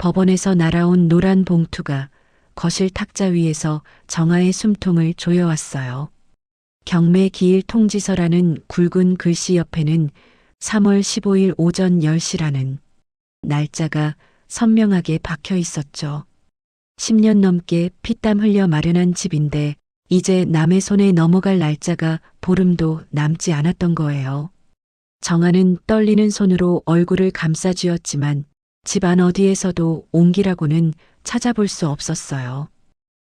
법원에서 날아온 노란 봉투가 거실 탁자 위에서 정아의 숨통을 조여왔어요. 경매 기일 통지서라는 굵은 글씨 옆에는 3월 15일 오전 10시라는 날짜가 선명하게 박혀 있었죠. 10년 넘게 피땀 흘려 마련한 집인데 이제 남의 손에 넘어갈 날짜가 보름도 남지 않았던 거예요. 정아는 떨리는 손으로 얼굴을 감싸쥐었지만 집안 어디에서도 옹기라고는 찾아볼 수 없었어요.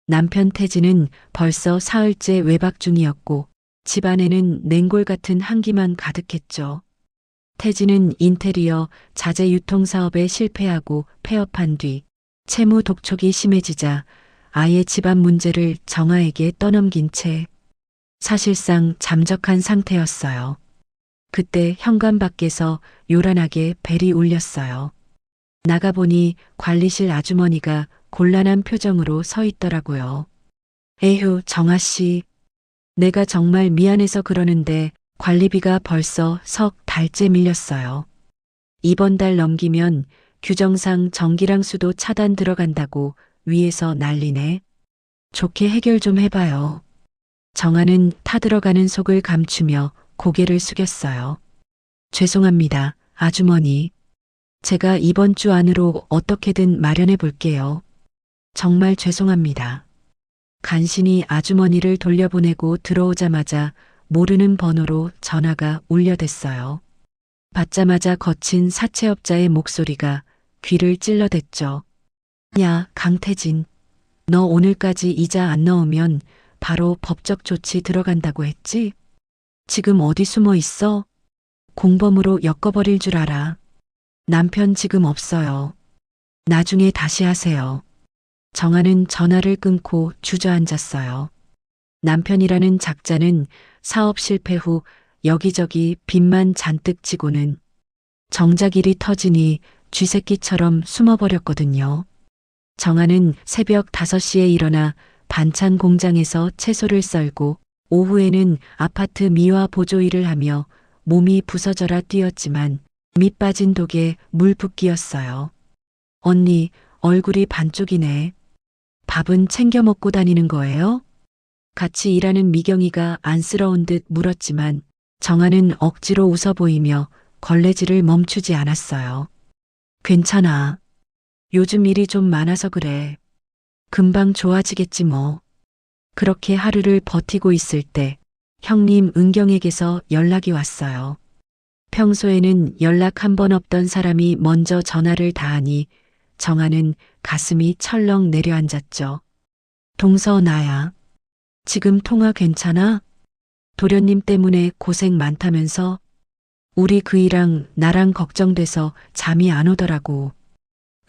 남편 태진은 벌써 사흘째 외박 중이었고 집안에는 냉골 같은 한기만 가득했죠. 태진은 인테리어 자재 유통 사업에 실패하고 폐업한 뒤 채무 독촉이 심해지자 아예 집안 문제를 정아에게 떠넘긴 채 사실상 잠적한 상태였어요. 그때 현관 밖에서 요란하게 벨이 울렸어요. 나가보니 관리실 아주머니가 곤란한 표정으로 서 있더라고요. 에휴, 정아 씨. 내가 정말 미안해서 그러는데 관리비가 벌써 석 달째 밀렸어요. 이번 달 넘기면 규정상 전기랑 수도 차단 들어간다고 위에서 난리네. 좋게 해결 좀 해봐요. 정아는 타들어가는 속을 감추며 고개를 숙였어요. 죄송합니다, 아주머니. 제가 이번 주 안으로 어떻게든 마련해 볼게요. 정말 죄송합니다. 간신히 아주머니를 돌려보내고 들어오자마자 모르는 번호로 전화가 울려댔어요. 받자마자 거친 사채업자의 목소리가 귀를 찔러댔죠. 야, 강태진. 너 오늘까지 이자 안 넣으면 바로 법적 조치 들어간다고 했지? 지금 어디 숨어 있어? 공범으로 엮어버릴 줄 알아. 남편 지금 없어요. 나중에 다시 하세요. 정아는 전화를 끊고 주저앉았어요. 남편이라는 작자는 사업 실패 후 여기저기 빚만 잔뜩 지고는 정작 일이 터지니 쥐새끼처럼 숨어버렸거든요. 정아는 새벽 5시에 일어나 반찬 공장에서 채소를 썰고 오후에는 아파트 미화 보조 일을 하며 몸이 부서져라 뛰었지만 밑 빠진 독에 물 붓기였어요. 언니, 얼굴이 반쪽이네. 밥은 챙겨 먹고 다니는 거예요? 같이 일하는 미경이가 안쓰러운 듯 물었지만 정아는 억지로 웃어 보이며 걸레질을 멈추지 않았어요. 괜찮아. 요즘 일이 좀 많아서 그래. 금방 좋아지겠지 뭐. 그렇게 하루를 버티고 있을 때 형님 은경에게서 연락이 왔어요. 평소에는 연락 한 번 없던 사람이 먼저 전화를 다하니 정아는 가슴이 철렁 내려앉았죠. 동서 나야. 지금 통화 괜찮아? 도련님 때문에 고생 많다면서? 우리 그이랑 나랑 걱정돼서 잠이 안 오더라고.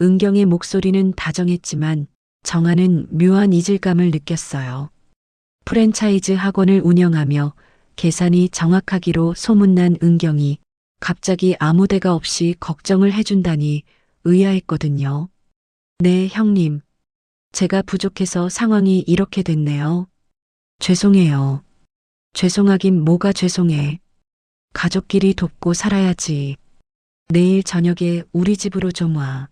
은경의 목소리는 다정했지만 정아는 묘한 이질감을 느꼈어요. 프랜차이즈 학원을 운영하며 계산이 정확하기로 소문난 은경이 갑자기 아무 데가 없이 걱정을 해준다니 의아했거든요. 네, 형님. 제가 부족해서 상황이 이렇게 됐네요. 죄송해요. 죄송하긴 뭐가 죄송해. 가족끼리 돕고 살아야지. 내일 저녁에 우리 집으로 좀 와.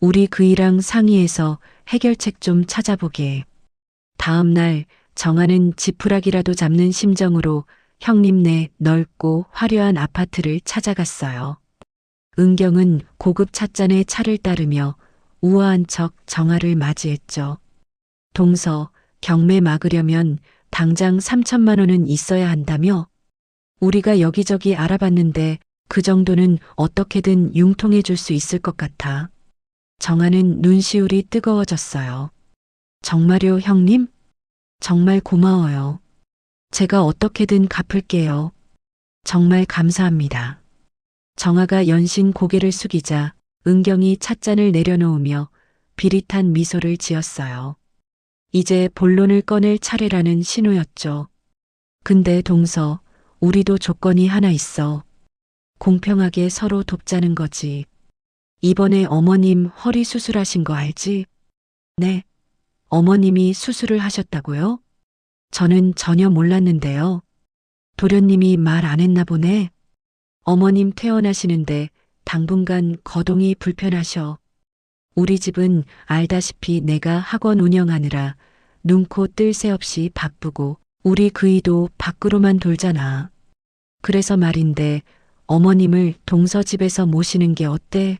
우리 그이랑 상의해서 해결책 좀 찾아보게. 다음 날 정아는 지푸라기라도 잡는 심정으로 형님네 넓고 화려한 아파트를 찾아갔어요. 은경은 고급 찻잔에 차를 따르며 우아한 척 정아를 맞이했죠. 동서, 경매 막으려면 당장 3천만 원은 있어야 한다며? 우리가 여기저기 알아봤는데 그 정도는 어떻게든 융통해 줄 수 있을 것 같아. 정아는 눈시울이 뜨거워졌어요. 정말요, 형님? 정말 고마워요. 제가 어떻게든 갚을게요. 정말 감사합니다. 정아가 연신 고개를 숙이자 은경이 찻잔을 내려놓으며 비릿한 미소를 지었어요. 이제 본론을 꺼낼 차례라는 신호였죠. 근데 동서, 우리도 조건이 하나 있어. 공평하게 서로 돕자는 거지. 이번에 어머님 허리 수술하신 거 알지? 네. 어머님이 수술을 하셨다고요? 저는 전혀 몰랐는데요. 도련님이 말 안 했나 보네. 어머님 퇴원하시는데 당분간 거동이 불편하셔. 우리 집은 알다시피 내가 학원 운영하느라 눈코 뜰 새 없이 바쁘고 우리 그이도 밖으로만 돌잖아. 그래서 말인데 어머님을 동서집에서 모시는 게 어때?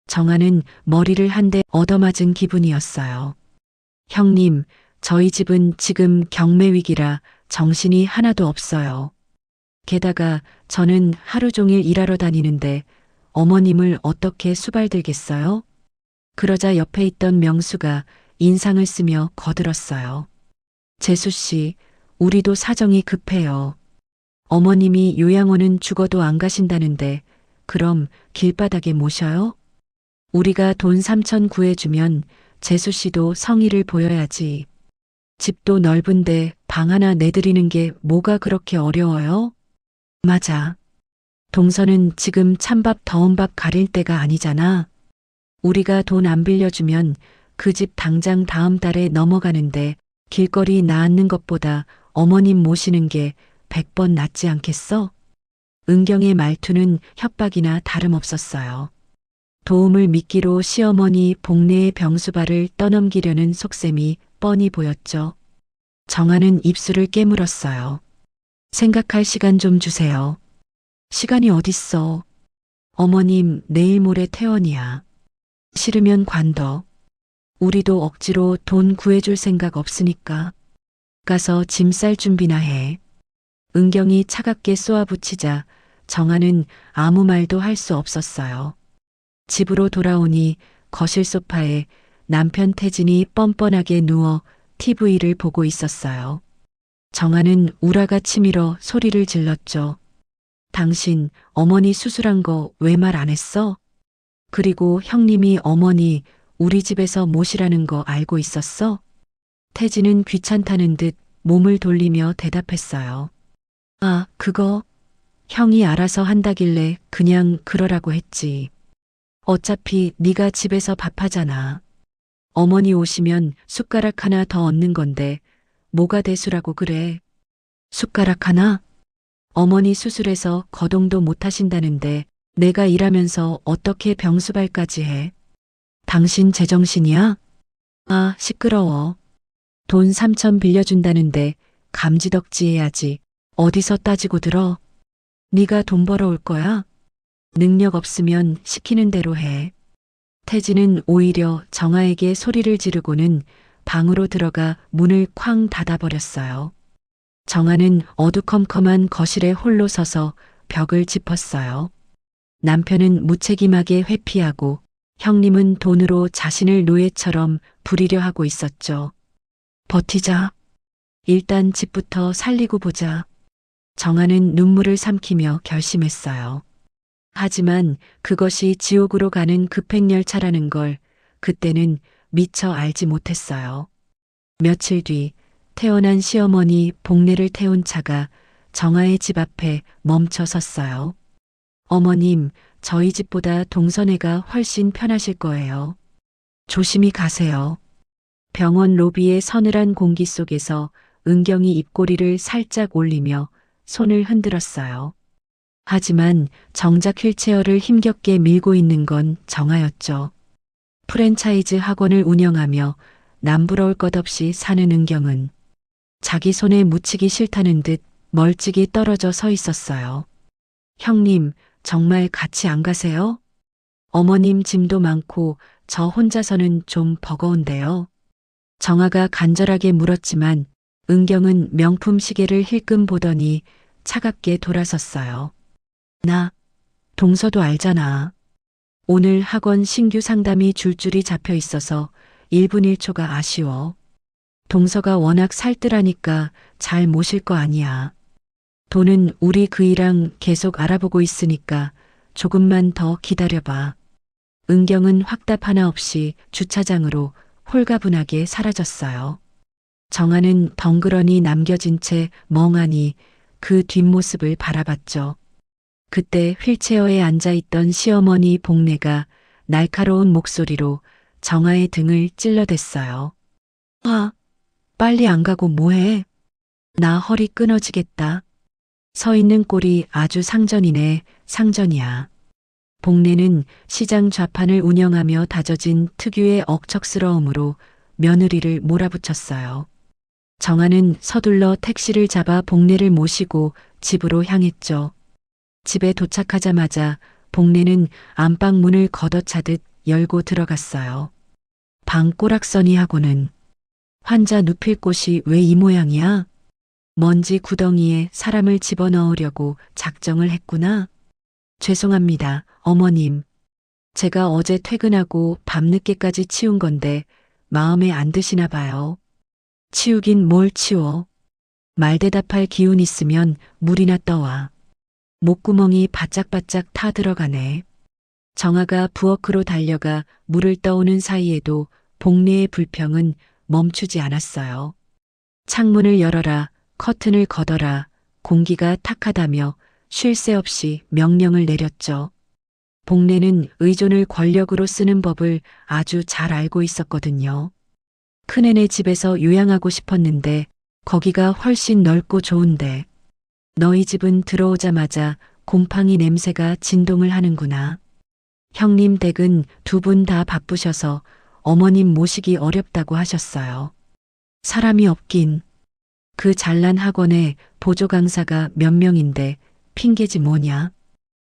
정아는 머리를 한 대 얻어맞은 기분이었어요. 형님, 저희 집은 지금 경매 위기라 정신이 하나도 없어요. 게다가 저는 하루 종일 일하러 다니는데 어머님을 어떻게 수발들겠어요? 그러자 옆에 있던 명수가 인상을 쓰며 거들었어요. 재수 씨, 우리도 사정이 급해요. 어머님이 요양원은 죽어도 안 가신다는데 그럼 길바닥에 모셔요? 우리가 돈 3천 구해주면 재수 씨도 성의를 보여야지. 집도 넓은데 방 하나 내드리는 게 뭐가 그렇게 어려워요? 맞아. 동서는 지금 찬밥 더운 밥 가릴 때가 아니잖아. 우리가 돈 안 빌려주면 그 집 당장 다음 달에 넘어가는데 길거리 나앉는 것보다 어머님 모시는 게 100번 낫지 않겠어? 은경의 말투는 협박이나 다름없었어요. 도움을 미끼로 시어머니 복례의 병수발을 떠넘기려는 속셈이 뻔히 보였죠. 정아는 입술을 깨물었어요. 생각할 시간 좀 주세요. 시간이 어딨어. 어머님 내일 모레 퇴원이야. 싫으면 관둬. 우리도 억지로 돈 구해줄 생각 없으니까. 가서 짐 쌀 준비나 해. 은경이 차갑게 쏘아붙이자 정아는 아무 말도 할 수 없었어요. 집으로 돌아오니 거실 소파에 남편 태진이 뻔뻔하게 누워 TV를 보고 있었어요. 정아는 우라가 치밀어 소리를 질렀죠. 당신 어머니 수술한 거 왜 말 안 했어? 그리고 형님이 어머니 우리 집에서 모시라는 거 알고 있었어? 태진은 귀찮다는 듯 몸을 돌리며 대답했어요. 아, 그거 형이 알아서 한다길래 그냥 그러라고 했지. 어차피 네가 집에서 밥하잖아. 어머니 오시면 숟가락 하나 더 얹는 건데 뭐가 대수라고 그래. 숟가락 하나? 어머니 수술해서 거동도 못 하신다는데 내가 일하면서 어떻게 병수발까지 해? 당신 제정신이야? 아, 시끄러워. 돈 3천 빌려준다는데 감지덕지 해야지. 어디서 따지고 들어? 네가 돈 벌어올 거야? 능력 없으면 시키는 대로 해. 태진은 오히려 정아에게 소리를 지르고는 방으로 들어가 문을 쾅 닫아버렸어요. 정아는 어두컴컴한 거실에 홀로 서서 벽을 짚었어요. 남편은 무책임하게 회피하고 형님은 돈으로 자신을 노예처럼 부리려 하고 있었죠. 버티자. 일단 집부터 살리고 보자. 정아는 눈물을 삼키며 결심했어요. 하지만 그것이 지옥으로 가는 급행열차라는 걸 그때는 미처 알지 못했어요. 며칠 뒤 태어난 시어머니 복례를 태운 차가 정아의 집 앞에 멈춰 섰어요. 어머님, 저희 집보다 동선회가 훨씬 편하실 거예요. 조심히 가세요. 병원 로비의 서늘한 공기 속에서 은경이 입꼬리를 살짝 올리며 손을 흔들었어요. 하지만 정작 휠체어를 힘겹게 밀고 있는 건 정아였죠. 프랜차이즈 학원을 운영하며 남부러울 것 없이 사는 은경은 자기 손에 묻히기 싫다는 듯 멀찍이 떨어져 서 있었어요. 형님, 정말 같이 안 가세요? 어머님 짐도 많고 저 혼자서는 좀 버거운데요. 정아가 간절하게 물었지만 은경은 명품 시계를 힐끔 보더니 차갑게 돌아섰어요. 나, 동서도 알잖아. 오늘 학원 신규 상담이 줄줄이 잡혀 있어서 1분 1초가 아쉬워. 동서가 워낙 살뜰하니까 잘 모실 거 아니야. 돈은 우리 그이랑 계속 알아보고 있으니까 조금만 더 기다려봐. 은경은 확답 하나 없이 주차장으로 홀가분하게 사라졌어요. 정아는 덩그러니 남겨진 채 멍하니 그 뒷모습을 바라봤죠. 그때 휠체어에 앉아있던 시어머니 복례가 날카로운 목소리로 정아의 등을 찔러댔어요. 아, 빨리 안 가고 뭐해? 나 허리 끊어지겠다. 서 있는 꼴이 아주 상전이네, 상전이야. 복례는 시장 좌판을 운영하며 다져진 특유의 억척스러움으로 며느리를 몰아붙였어요. 정아는 서둘러 택시를 잡아 복례를 모시고 집으로 향했죠. 집에 도착하자마자 복례는 안방 문을 걷어차듯 열고 들어갔어요. 방 꼬락서니하고는 환자 눕힐 곳이 왜 이 모양이야? 먼지 구덩이에 사람을 집어넣으려고 작정을 했구나. 죄송합니다, 어머님. 제가 어제 퇴근하고 밤늦게까지 치운 건데 마음에 안 드시나 봐요. 치우긴 뭘 치워. 말대답할 기운 있으면 물이나 떠와. 목구멍이 바짝바짝 타 들어가네. 정아가 부엌으로 달려가 물을 떠오는 사이에도 복례의 불평은 멈추지 않았어요. 창문을 열어라, 커튼을 걷어라, 공기가 탁하다며 쉴 새 없이 명령을 내렸죠. 복례는 의존을 권력으로 쓰는 법을 아주 잘 알고 있었거든요. 큰애네 집에서 요양하고 싶었는데 거기가 훨씬 넓고 좋은데 너희 집은 들어오자마자 곰팡이 냄새가 진동을 하는구나. 형님 댁은 두 분 다 바쁘셔서 어머님 모시기 어렵다고 하셨어요. 사람이 없긴. 그 잘난 학원에 보조 강사가 몇 명인데 핑계지 뭐냐.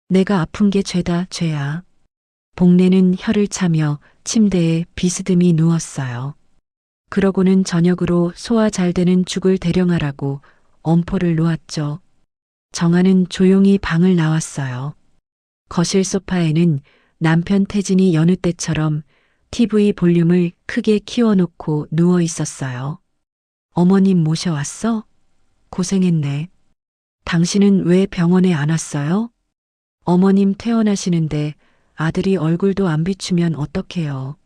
내가 아픈 게 죄다 죄야. 복례는 혀를 차며 침대에 비스듬히 누웠어요. 그러고는 저녁으로 소화 잘 되는 죽을 대령하라고 엄포를 놓았죠. 정아는 조용히 방을 나왔어요. 거실 소파에는 남편 태진이 여느 때처럼 TV 볼륨을 크게 키워놓고 누워 있었어요. 어머님 모셔왔어? 고생했네. 당신은 왜 병원에 안 왔어요? 어머님 퇴원하시는데 아들이 얼굴도 안 비추면 어떡해요.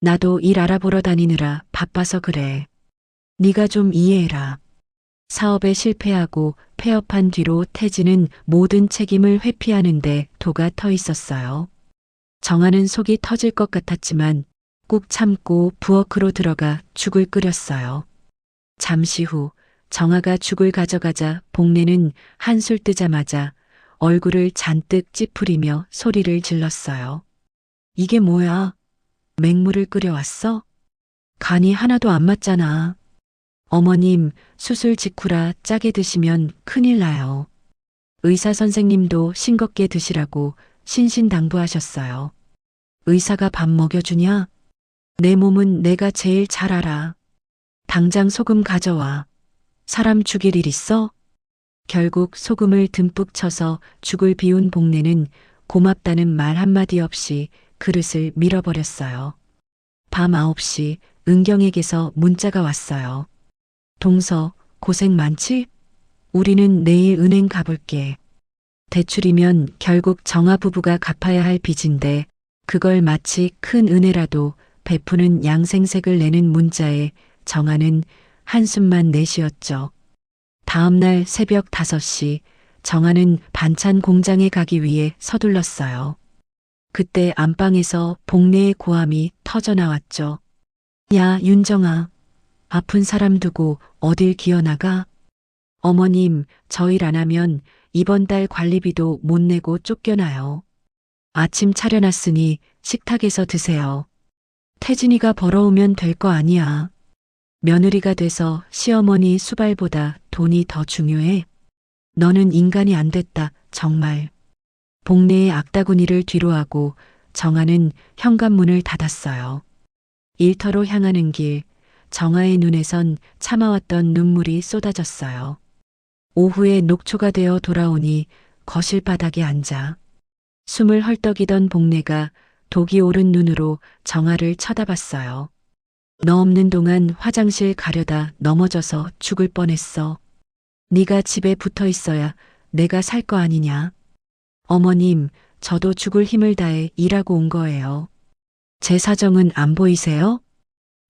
나도 일 알아보러 다니느라 바빠서 그래. 네가 좀 이해해라. 사업에 실패하고 폐업한 뒤로 태진은 모든 책임을 회피하는데 도가 터 있었어요. 정아는 속이 터질 것 같았지만 꾹 참고 부엌으로 들어가 죽을 끓였어요. 잠시 후 정아가 죽을 가져가자 복례는 한술 뜨자마자 얼굴을 잔뜩 찌푸리며 소리를 질렀어요. 이게 뭐야? 맹물을 끓여왔어? 간이 하나도 안 맞잖아. 어머님, 수술 직후라 짜게 드시면 큰일 나요. 의사 선생님도 싱겁게 드시라고 신신당부하셨어요. 의사가 밥 먹여주냐? 내 몸은 내가 제일 잘 알아. 당장 소금 가져와. 사람 죽일 일 있어? 결국 소금을 듬뿍 쳐서 죽을 비운 복례는 고맙다는 말 한마디 없이 그릇을 밀어버렸어요. 밤 9시 은경에게서 문자가 왔어요. 동서, 고생 많지? 우리는 내일 은행 가볼게. 대출이면 결국 정아 부부가 갚아야 할 빚인데 그걸 마치 큰 은혜라도 베푸는 양생색을 내는 문자에 정아는 한숨만 내쉬었죠. 다음 날 새벽 5시 정아는 반찬 공장에 가기 위해 서둘렀어요. 그때 안방에서 복례의 고함이 터져나왔죠. 야, 윤정아. 아픈 사람 두고 어딜 기어나가? 어머님, 저 일 안 하면 이번 달 관리비도 못 내고 쫓겨나요. 아침 차려놨으니 식탁에서 드세요. 태진이가 벌어오면 될 거 아니야. 며느리가 돼서 시어머니 수발보다 돈이 더 중요해. 너는 인간이 안 됐다, 정말. 복례의 악다구니를 뒤로하고 정아는 현관문을 닫았어요. 일터로 향하는 길, 정아의 눈에선 참아왔던 눈물이 쏟아졌어요. 오후에 녹초가 되어 돌아오니 거실 바닥에 앉아 숨을 헐떡이던 복례가 독이 오른 눈으로 정아를 쳐다봤어요. 너 없는 동안 화장실 가려다 넘어져서 죽을 뻔했어. 네가 집에 붙어 있어야 내가 살 거 아니냐. 어머님, 저도 죽을 힘을 다해 일하고 온 거예요. 제 사정은 안 보이세요?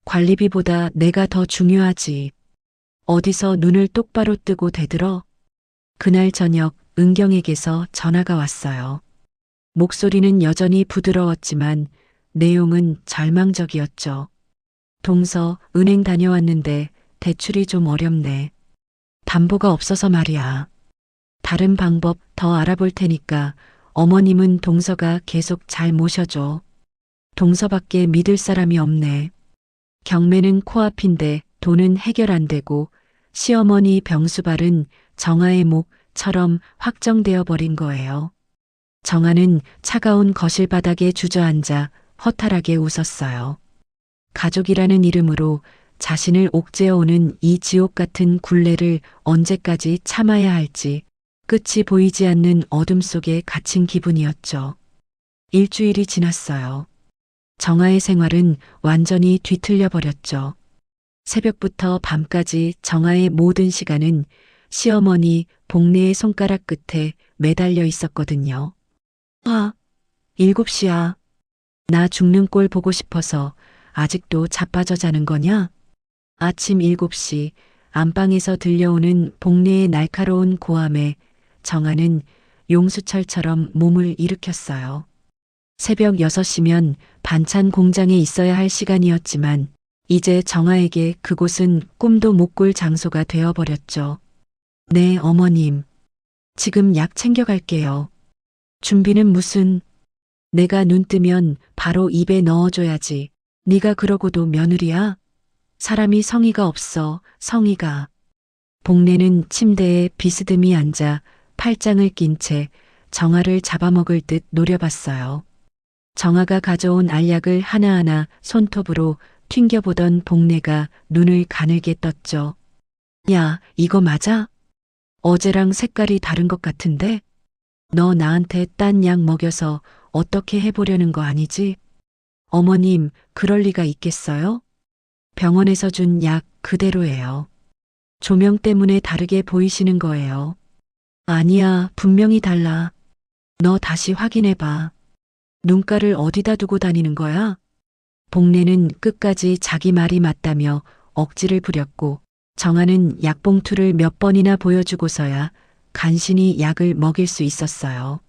관리비보다 내가 더 중요하지. 어디서 눈을 똑바로 뜨고 대들어? 그날 저녁 은경에게서 전화가 왔어요. 목소리는 여전히 부드러웠지만 내용은 절망적이었죠. 동서, 은행 다녀왔는데 대출이 좀 어렵네. 담보가 없어서 말이야. 다른 방법 더 알아볼 테니까 어머님은 동서가 계속 잘 모셔줘. 동서밖에 믿을 사람이 없네. 경매는 코앞인데 돈은 해결 안 되고 시어머니 병수발은 정아의 목처럼 확정되어 버린 거예요. 정아는 차가운 거실 바닥에 주저앉아 허탈하게 웃었어요. 가족이라는 이름으로 자신을 옥죄어오는 이 지옥 같은 굴레를 언제까지 참아야 할지 끝이 보이지 않는 어둠 속에 갇힌 기분이었죠. 일주일이 지났어요. 정아의 생활은 완전히 뒤틀려 버렸죠. 새벽부터 밤까지 정아의 모든 시간은 시어머니 복례의 손가락 끝에 매달려 있었거든요. 7시야. 나 죽는 꼴 보고 싶어서 아직도 자빠져 자는 거냐? 아침 7시 안방에서 들려오는 복례의 날카로운 고함에 정아는 용수철처럼 몸을 일으켰어요. 새벽 6시면 반찬 공장에 있어야 할 시간이었지만 이제 정아에게 그곳은 꿈도 못 꿀 장소가 되어버렸죠. 네, 어머님. 지금 약 챙겨갈게요. 준비는 무슨... 내가 눈 뜨면 바로 입에 넣어줘야지. 네가 그러고도 며느리야? 사람이 성의가 없어, 성의가. 복례는 침대에 비스듬히 앉아 팔짱을 낀 채 정아를 잡아먹을 듯 노려봤어요. 정아가 가져온 알약을 하나하나 손톱으로 튕겨보던 복례가 눈을 가늘게 떴죠. 야, 이거 맞아? 어제랑 색깔이 다른 것 같은데? 너 나한테 딴 약 먹여서 어떻게 해보려는 거 아니지? 어머님, 그럴 리가 있겠어요? 병원에서 준 약 그대로예요. 조명 때문에 다르게 보이시는 거예요. 아니야, 분명히 달라. 너 다시 확인해봐. 눈가를 어디다 두고 다니는 거야? 복례는 끝까지 자기 말이 맞다며 억지를 부렸고 정아는 약봉투를 몇 번이나 보여주고서야 간신히 약을 먹일 수 있었어요.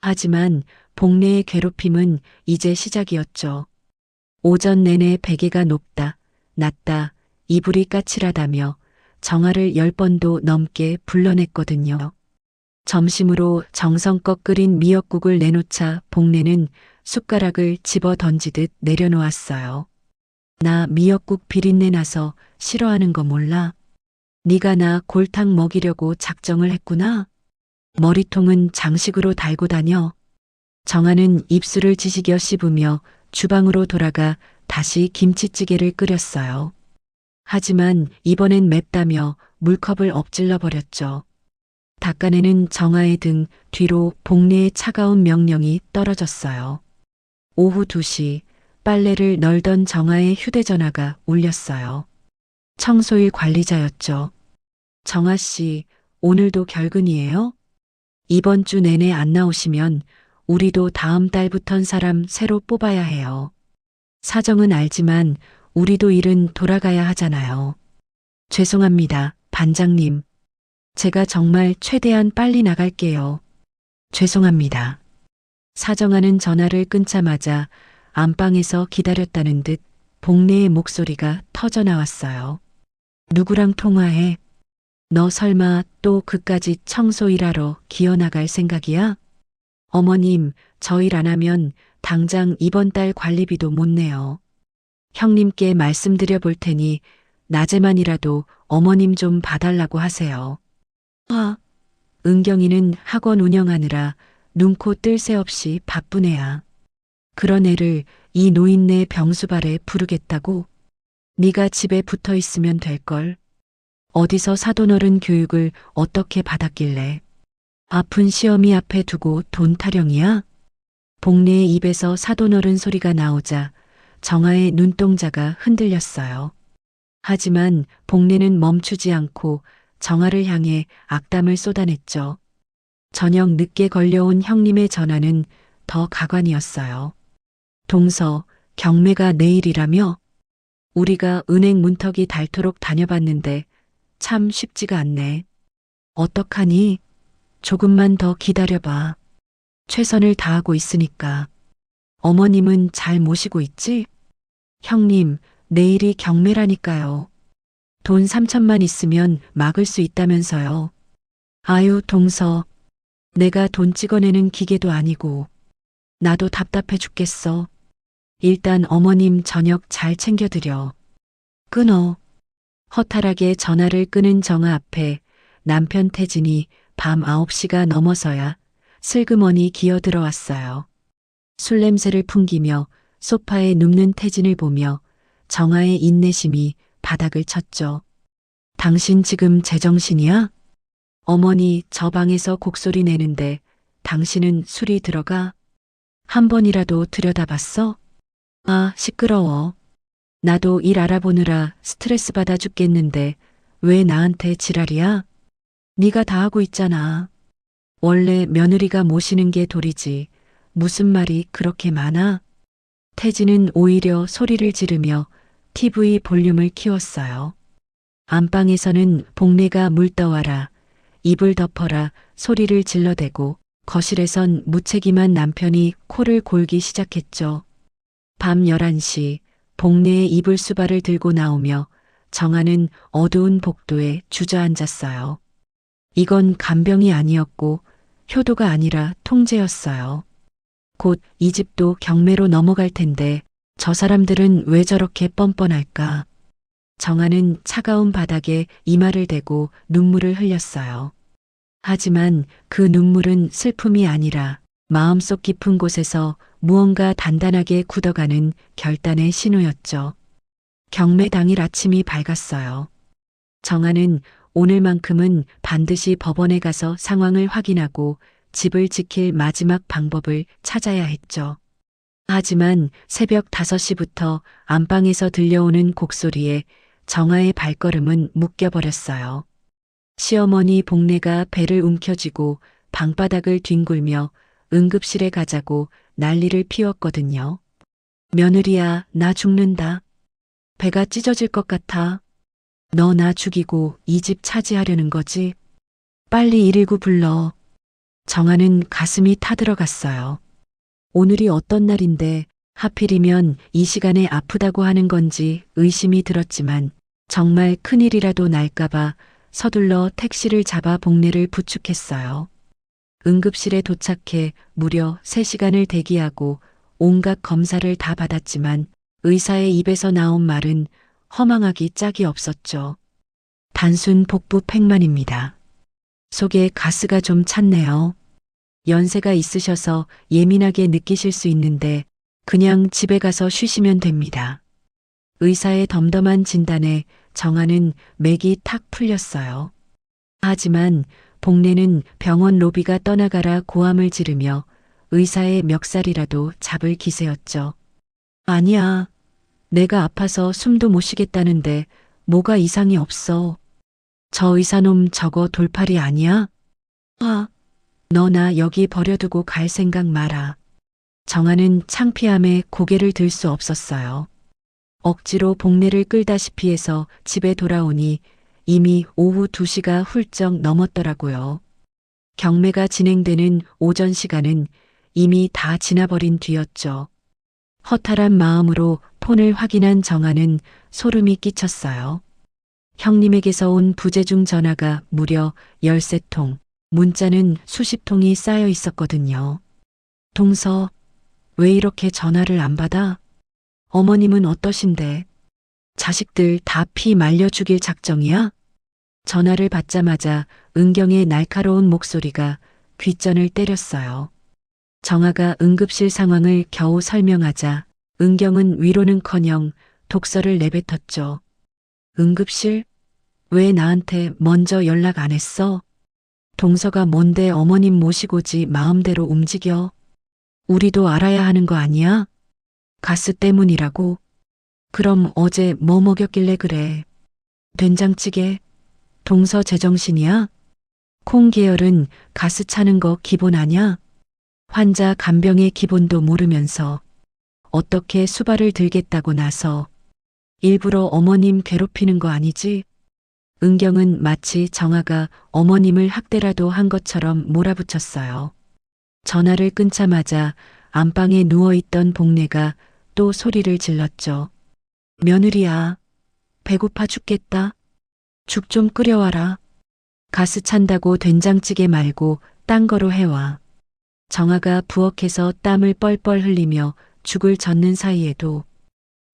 하지만 복례의 괴롭힘은 이제 시작이었죠. 오전 내내 베개가 높다, 낮다, 이불이 까칠하다며 정아를 10번도 넘게 불러냈거든요. 점심으로 정성껏 끓인 미역국을 내놓자 복례는 숟가락을 집어 던지듯 내려놓았어요. 나 미역국 비린내 나서 싫어하는 거 몰라? 네가 나 골탕 먹이려고 작정을 했구나? 머리통은 장식으로 달고 다녀. 정아는 입술을 지지겨 씹으며 주방으로 돌아가 다시 김치찌개를 끓였어요. 하지만 이번엔 맵다며 물컵을 엎질러 버렸죠. 닦아내는 정아의 등 뒤로 복례의 차가운 명령이 떨어졌어요. 오후 2시 빨래를 널던 정아의 휴대전화가 울렸어요. 청소일 관리자였죠. 정아 씨, 오늘도 결근이에요? 이번 주 내내 안 나오시면 우리도 다음 달부턴 사람 새로 뽑아야 해요. 사정은 알지만 우리도 일은 돌아가야 하잖아요. 죄송합니다, 반장님. 제가 정말 최대한 빨리 나갈게요. 죄송합니다. 사정하는 전화를 끊자마자 안방에서 기다렸다는 듯 복례의 목소리가 터져 나왔어요. 누구랑 통화해? 너 설마 또 그까지 청소 일하러 기어나갈 생각이야? 어머님, 저 일 안 하면 당장 이번 달 관리비도 못 내요. 형님께 말씀드려 볼 테니 낮에만이라도 어머님 좀 봐달라고 하세요. 은경이는 학원 운영하느라 눈코 뜰 새 없이 바쁜 애야. 그런 애를 이 노인네 병수발에 부르겠다고? 네가 집에 붙어 있으면 될걸. 어디서 사돈 어른 교육을 어떻게 받았길래. 아픈 시어미 앞에 두고 돈 타령이야? 복례의 입에서 사돈 어른 소리가 나오자 정아의 눈동자가 흔들렸어요. 하지만 복례는 멈추지 않고 정아를 향해 악담을 쏟아냈죠. 저녁 늦게 걸려온 형님의 전화는 더 가관이었어요. 동서, 경매가 내일이라며? 우리가 은행 문턱이 닳도록 다녀봤는데 참 쉽지가 않네. 어떡하니? 조금만 더 기다려봐. 최선을 다하고 있으니까. 어머님은 잘 모시고 있지? 형님, 내일이 경매라니까요. 돈 3천만 있으면 막을 수 있다면서요. 아유, 동서. 내가 돈 찍어내는 기계도 아니고. 나도 답답해 죽겠어. 일단 어머님 저녁 잘 챙겨드려. 끊어. 허탈하게 전화를 끄는 정아 앞에 남편 태진이 밤 9시가 넘어서야 슬그머니 기어들어왔어요. 술 냄새를 풍기며 소파에 눕는 태진을 보며 정아의 인내심이 바닥을 쳤죠. 당신 지금 제정신이야? 어머니 저 방에서 곡소리 내는데 당신은 술이 들어가? 한 번이라도 들여다봤어? 아, 시끄러워. 나도 일 알아보느라 스트레스 받아 죽겠는데 왜 나한테 지랄이야? 네가 다 하고 있잖아. 원래 며느리가 모시는 게 도리지. 무슨 말이 그렇게 많아? 태진은 오히려 소리를 지르며 TV 볼륨을 키웠어요. 안방에서는 복내가 물 떠와라, 이불 덮어라 소리를 질러대고 거실에선 무책임한 남편이 코를 골기 시작했죠. 밤 11시 복내에 이불 수발을 들고 나오며 정아는 어두운 복도에 주저앉았어요. 이건 간병이 아니었고 효도가 아니라 통제였어요. 곧 이 집도 경매로 넘어갈 텐데 저 사람들은 왜 저렇게 뻔뻔할까? 정아는 차가운 바닥에 이마를 대고 눈물을 흘렸어요. 하지만 그 눈물은 슬픔이 아니라 마음속 깊은 곳에서 무언가 단단하게 굳어가는 결단의 신호였죠. 경매 당일 아침이 밝았어요. 정아는 오늘만큼은 반드시 법원에 가서 상황을 확인하고 집을 지킬 마지막 방법을 찾아야 했죠. 하지만 새벽 5시부터 안방에서 들려오는 곡소리에 정아의 발걸음은 묶여버렸어요. 시어머니 복내가 배를 움켜쥐고 방바닥을 뒹굴며 응급실에 가자고 난리를 피웠거든요. 며느리야, 나 죽는다. 배가 찢어질 것 같아. 너 나 죽이고 이 집 차지하려는 거지? 빨리 119 불러. 정아는 가슴이 타들어갔어요. 오늘이 어떤 날인데 하필이면 이 시간에 아프다고 하는 건지 의심이 들었지만 정말 큰일이라도 날까봐 서둘러 택시를 잡아 복내를 부축했어요. 응급실에 도착해 무려 3시간을 대기하고 온갖 검사를 다 받았지만 의사의 입에서 나온 말은 허망하기 짝이 없었죠. 단순 복부 팽만입니다. 속에 가스가 좀 찼네요. 연세가 있으셔서 예민하게 느끼실 수 있는데 그냥 집에 가서 쉬시면 됩니다. 의사의 덤덤한 진단에 정아는 맥이 탁 풀렸어요. 하지만 복내는 병원 로비가 떠나가라 고함을 지르며 의사의 멱살이라도 잡을 기세였죠. 아니야. 내가 아파서 숨도 못 쉬겠다는데 뭐가 이상이 없어. 저 의사놈 저거 돌팔이 아니야? 아, 너 나 여기 버려두고 갈 생각 마라. 정아는 창피함에 고개를 들 수 없었어요. 억지로 복내를 끌다시피 해서 집에 돌아오니 이미 오후 2시가 훌쩍 넘었더라고요. 경매가 진행되는 오전 시간은 이미 다 지나버린 뒤였죠. 허탈한 마음으로 폰을 확인한 정아는 소름이 끼쳤어요. 형님에게서 온 부재중 전화가 무려 13통, 문자는 수십 통이 쌓여 있었거든요. 동서, 왜 이렇게 전화를 안 받아? 어머님은 어떠신데? 자식들 다 피 말려 죽일 작정이야? 전화를 받자마자 은경의 날카로운 목소리가 귓전을 때렸어요. 정아가 응급실 상황을 겨우 설명하자 은경은 위로는커녕 독설을 내뱉었죠. 응급실? 왜 나한테 먼저 연락 안 했어? 동서가 뭔데 어머님 모시고지 마음대로 움직여? 우리도 알아야 하는 거 아니야? 가스 때문이라고? 그럼 어제 뭐 먹였길래 그래? 된장찌개? 동서 제정신이야? 콩 계열은 가스 차는 거 기본 아냐? 환자 간병의 기본도 모르면서 어떻게 수발을 들겠다고 나서 일부러 어머님 괴롭히는 거 아니지? 은경은 마치 정아가 어머님을 학대라도 한 것처럼 몰아붙였어요. 전화를 끊자마자 안방에 누워있던 복내가 또 소리를 질렀죠. 며느리야, 배고파 죽겠다. 죽 좀 끓여와라. 가스 찬다고 된장찌개 말고 딴 거로 해와. 정아가 부엌에서 땀을 뻘뻘 흘리며 죽을 젓는 사이에도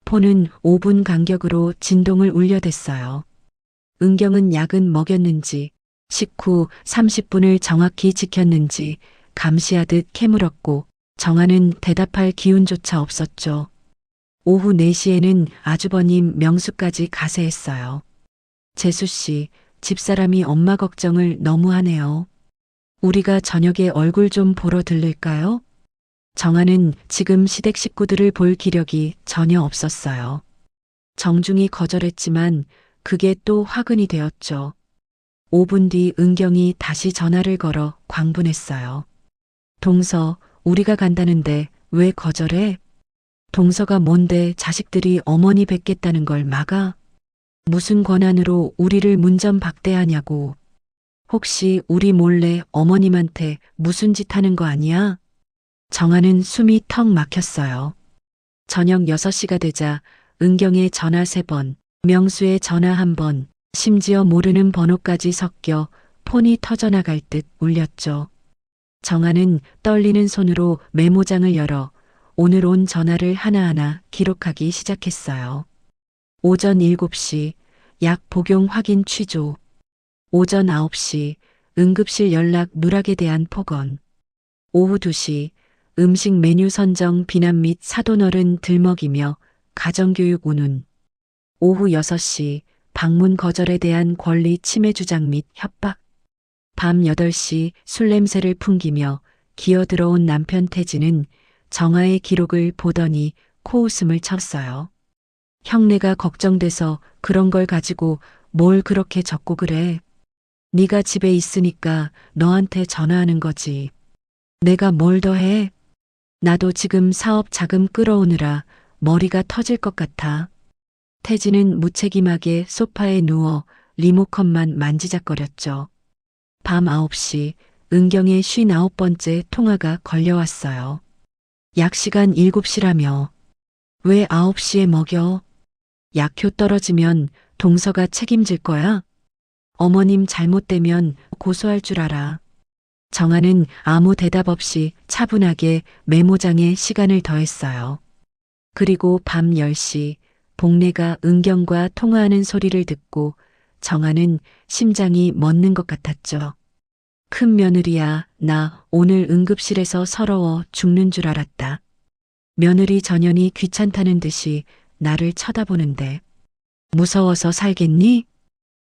폰은 5분 간격으로 진동을 울려댔어요. 은경은 약은 먹였는지, 식후 30분을 정확히 지켰는지 감시하듯 캐물었고 정아는 대답할 기운조차 없었죠. 오후 4시에는 아주버님 명수까지 가세했어요. 재수 씨, 집사람이 엄마 걱정을 너무 하네요. 우리가 저녁에 얼굴 좀 보러 들를까요? 정아는 지금 시댁 식구들을 볼 기력이 전혀 없었어요. 정중히 거절했지만 그게 또 화근이 되었죠. 5분 뒤 은경이 다시 전화를 걸어 광분했어요. 동서, 우리가 간다는데 왜 거절해? 동서가 뭔데 자식들이 어머니 뵙겠다는 걸 막아? 무슨 권한으로 우리를 문전박대하냐고. 혹시 우리 몰래 어머님한테 무슨 짓 하는 거 아니야? 정아는 숨이 턱 막혔어요. 저녁 6시가 되자 은경의 전화 3번, 명수의 전화 1번, 심지어 모르는 번호까지 섞여 폰이 터져나갈 듯 울렸죠. 정아는 떨리는 손으로 메모장을 열어 오늘 온 전화를 하나하나 기록하기 시작했어요. 오전 7시 약 복용 확인 취조. 오전 9시 응급실 연락 누락에 대한 폭언. 오후 2시 음식 메뉴 선정 비난 및 사돈어른 들먹이며 가정교육 운운. 오후 6시 방문 거절에 대한 권리 침해 주장 및 협박. 밤 8시 술 냄새를 풍기며 기어들어온 남편 태진은 정아의 기록을 보더니 코웃음을 쳤어요. 형네가 걱정돼서 그런 걸 가지고 뭘 그렇게 적고 그래. 네가 집에 있으니까 너한테 전화하는 거지. 내가 뭘 더 해? 나도 지금 사업 자금 끌어오느라 머리가 터질 것 같아. 태진은 무책임하게 소파에 누워 리모컨만 만지작거렸죠. 밤 9시 은경의 59번째 통화가 걸려왔어요. 약 시간 7시라며. 왜 9시에 먹여? 약효 떨어지면 동서가 책임질 거야? 어머님 잘못되면 고소할 줄 알아. 정아는 아무 대답 없이 차분하게 메모장에 시간을 더했어요. 그리고 밤 10시 복례가 은경과 통화하는 소리를 듣고 정아는 심장이 멎는 것 같았죠. 큰 며느리야, 나 오늘 응급실에서 서러워 죽는 줄 알았다. 며느리 전현이 귀찮다는 듯이 나를 쳐다보는데 무서워서 살겠니?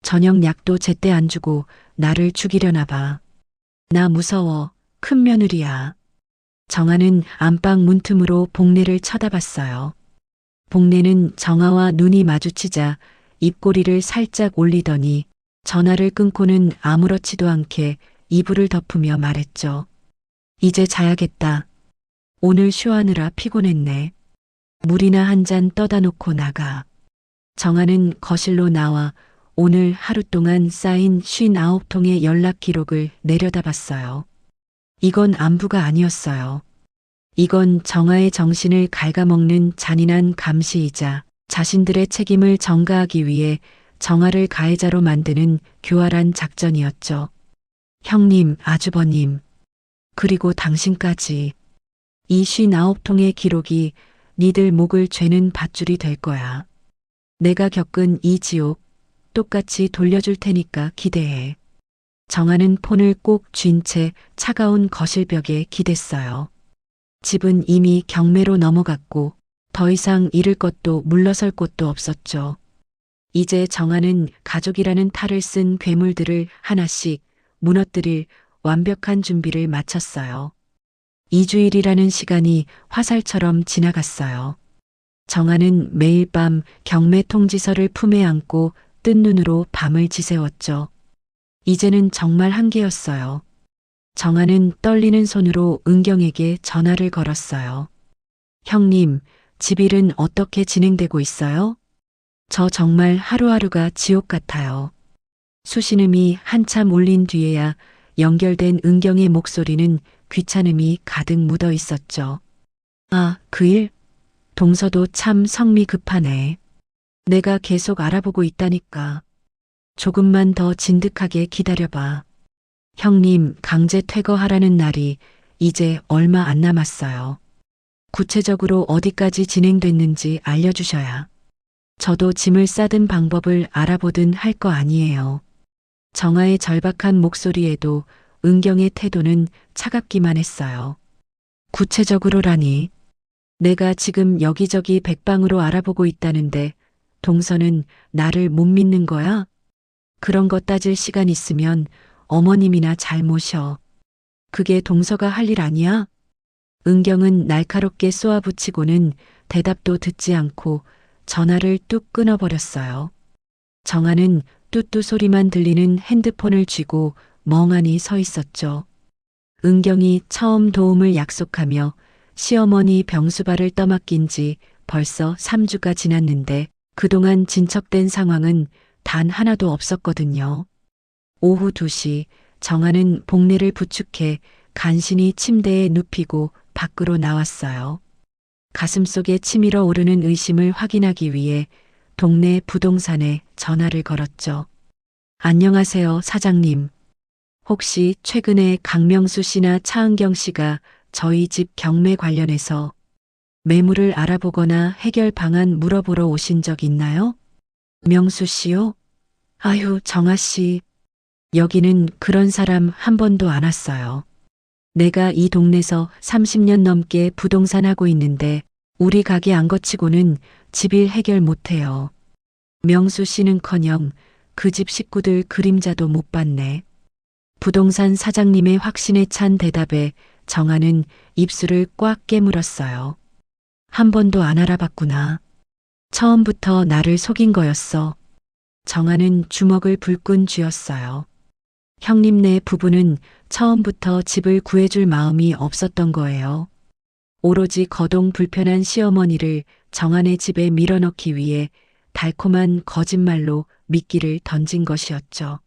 저녁 약도 제때 안 주고 나를 죽이려나 봐. 나 무서워, 큰 며느리야. 정아는 안방 문틈으로 복례를 쳐다봤어요. 복례는 정아와 눈이 마주치자 입꼬리를 살짝 올리더니 전화를 끊고는 아무렇지도 않게 이불을 덮으며 말했죠. 이제 자야겠다. 오늘 쉬어하느라 피곤했네. 물이나 한 잔 떠다 놓고 나가. 정아는 거실로 나와 오늘 하루 동안 쌓인 59통의 연락 기록을 내려다봤어요. 이건 안부가 아니었어요. 이건 정아의 정신을 갉아먹는 잔인한 감시이자 자신들의 책임을 전가하기 위해 정아를 가해자로 만드는 교활한 작전이었죠. 형님, 아주버님, 그리고 당신까지. 이 59통의 기록이 니들 목을 죄는 밧줄이 될 거야. 내가 겪은 이 지옥 똑같이 돌려줄 테니까 기대해. 정아는 폰을 꼭 쥔 채 차가운 거실벽에 기댔어요. 집은 이미 경매로 넘어갔고 더 이상 잃을 것도 물러설 곳도 없었죠. 이제 정아는 가족이라는 탈을 쓴 괴물들을 하나씩 무너뜨릴 완벽한 준비를 마쳤어요. 2주일이라는 시간이 화살처럼 지나갔어요. 정아는 매일 밤 경매 통지서를 품에 안고 뜬 눈으로 밤을 지새웠죠. 이제는 정말 한계였어요. 정아는 떨리는 손으로 은경에게 전화를 걸었어요. 형님, 집일은 어떻게 진행되고 있어요? 저 정말 하루하루가 지옥 같아요. 수신음이 한참 울린 뒤에야 연결된 은경의 목소리는 귀찮음이 가득 묻어 있었죠. 아, 그 일? 동서도 참 성미 급하네. 내가 계속 알아보고 있다니까. 조금만 더 진득하게 기다려봐. 형님, 강제 퇴거하라는 날이 이제 얼마 안 남았어요. 구체적으로 어디까지 진행됐는지 알려주셔야 저도 짐을 싸든 방법을 알아보든 할 거 아니에요. 정아의 절박한 목소리에도 은경의 태도는 차갑기만 했어요. 구체적으로라니. 내가 지금 여기저기 백방으로 알아보고 있다는데 동서는 나를 못 믿는 거야? 그런 거 따질 시간 있으면 어머님이나 잘 모셔. 그게 동서가 할 일 아니야? 은경은 날카롭게 쏘아붙이고는 대답도 듣지 않고 전화를 뚝 끊어버렸어요. 정아는 뚜뚜 소리만 들리는 핸드폰을 쥐고 멍하니 서 있었죠. 은경이 처음 도움을 약속하며 시어머니 병수발을 떠맡긴 지 벌써 3주가 지났는데 그동안 진척된 상황은 단 하나도 없었거든요. 오후 2시 정아는 복례를 부축해 간신히 침대에 눕히고 밖으로 나왔어요. 가슴속에 치밀어 오르는 의심을 확인하기 위해 동네 부동산에 전화를 걸었죠. 안녕하세요, 사장님. 혹시 최근에 강명수 씨나 차은경 씨가 저희 집 경매 관련해서 매물을 알아보거나 해결 방안 물어보러 오신 적 있나요? 명수 씨요? 아휴, 정아 씨. 여기는 그런 사람 한 번도 안 왔어요. 내가 이 동네에서 30년 넘게 부동산 하고 있는데 우리 가게 안 거치고는 집일 해결 못해요. 명수 씨는커녕 그 집 식구들 그림자도 못 봤네. 부동산 사장님의 확신에 찬 대답에 정아는 입술을 꽉 깨물었어요. 한 번도 안 알아봤구나. 처음부터 나를 속인 거였어. 정아는 주먹을 불끈 쥐었어요. 형님네 부부는 처음부터 집을 구해줄 마음이 없었던 거예요. 오로지 거동 불편한 시어머니를 정한의 집에 밀어넣기 위해 달콤한 거짓말로 미끼를 던진 것이었죠.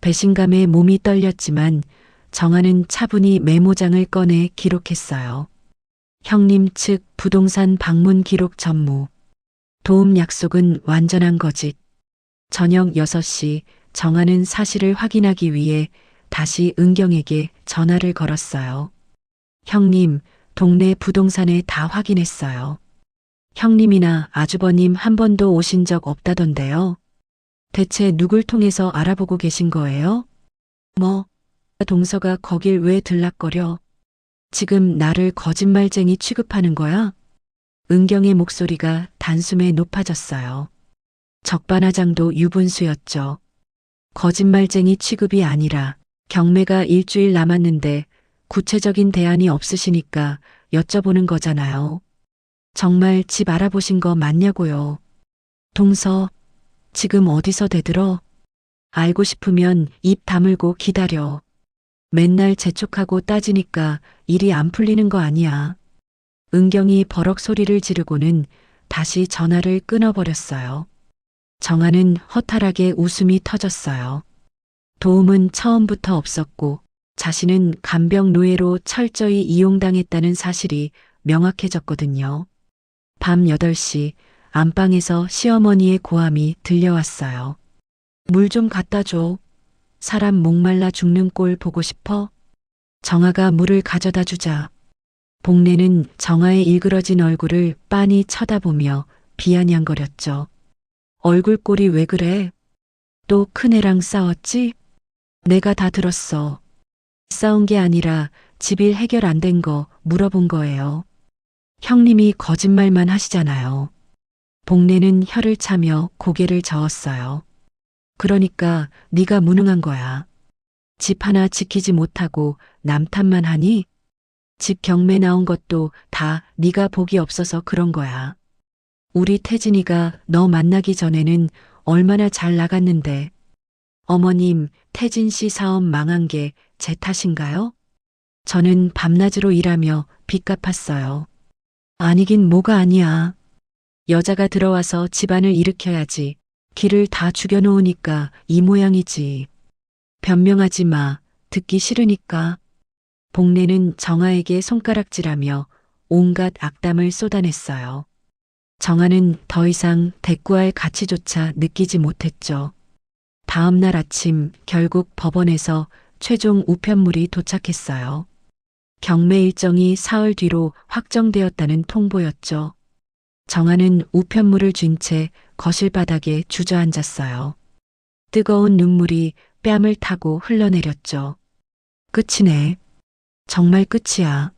배신감에 몸이 떨렸지만 정한은 차분히 메모장을 꺼내 기록했어요. 형님 측 부동산 방문 기록 전무. 도움 약속은 완전한 거짓. 저녁 6시 정한은 사실을 확인하기 위해 다시 은경에게 전화를 걸었어요. 형님, 동네 부동산에 다 확인했어요. 형님이나 아주버님 한 번도 오신 적 없다던데요. 대체 누굴 통해서 알아보고 계신 거예요? 뭐, 동서가 거길 왜 들락거려? 지금 나를 거짓말쟁이 취급하는 거야? 은경의 목소리가 단숨에 높아졌어요. 적반하장도 유분수였죠. 거짓말쟁이 취급이 아니라 경매가 일주일 남았는데 구체적인 대안이 없으시니까 여쭤보는 거잖아요. 정말 집 알아보신 거 맞냐고요. 동서, 지금 어디서 대들어? 알고 싶으면 입 다물고 기다려. 맨날 재촉하고 따지니까 일이 안 풀리는 거 아니야. 은경이 버럭 소리를 지르고는 다시 전화를 끊어버렸어요. 정아는 허탈하게 웃음이 터졌어요. 도움은 처음부터 없었고 자신은 간병 노예로 철저히 이용당했다는 사실이 명확해졌거든요. 밤 8시 안방에서 시어머니의 고함이 들려왔어요. 물 좀 갖다 줘. 사람 목말라 죽는 꼴 보고 싶어? 정아가 물을 가져다 주자. 복례는 정아의 일그러진 얼굴을 빤히 쳐다보며 비아냥거렸죠. 얼굴꼴이 왜 그래? 또 큰애랑 싸웠지? 내가 다 들었어. 싸운 게 아니라 집일 해결 안 된 거 물어본 거예요. 형님이 거짓말만 하시잖아요. 복례는 혀를 차며 고개를 저었어요. 그러니까 네가 무능한 거야. 집 하나 지키지 못하고 남 탓만 하니? 집 경매 나온 것도 다 네가 복이 없어서 그런 거야. 우리 태진이가 너 만나기 전에는 얼마나 잘 나갔는데. 어머님, 태진 씨 사업 망한 게 제 탓인가요? 저는 밤낮으로 일하며 빚 갚았어요. 아니긴 뭐가 아니야. 여자가 들어와서 집안을 일으켜야지. 길을 다 죽여놓으니까 이 모양이지. 변명하지 마. 듣기 싫으니까. 복례는 정아에게 손가락질하며 온갖 악담을 쏟아냈어요. 정아는 더 이상 대꾸할 가치조차 느끼지 못했죠. 다음 날 아침 결국 법원에서 최종 우편물이 도착했어요. 경매 일정이 사흘 뒤로 확정되었다는 통보였죠. 정아는 우편물을 쥔 채 거실 바닥에 주저앉았어요. 뜨거운 눈물이 뺨을 타고 흘러내렸죠. 끝이네. 정말 끝이야.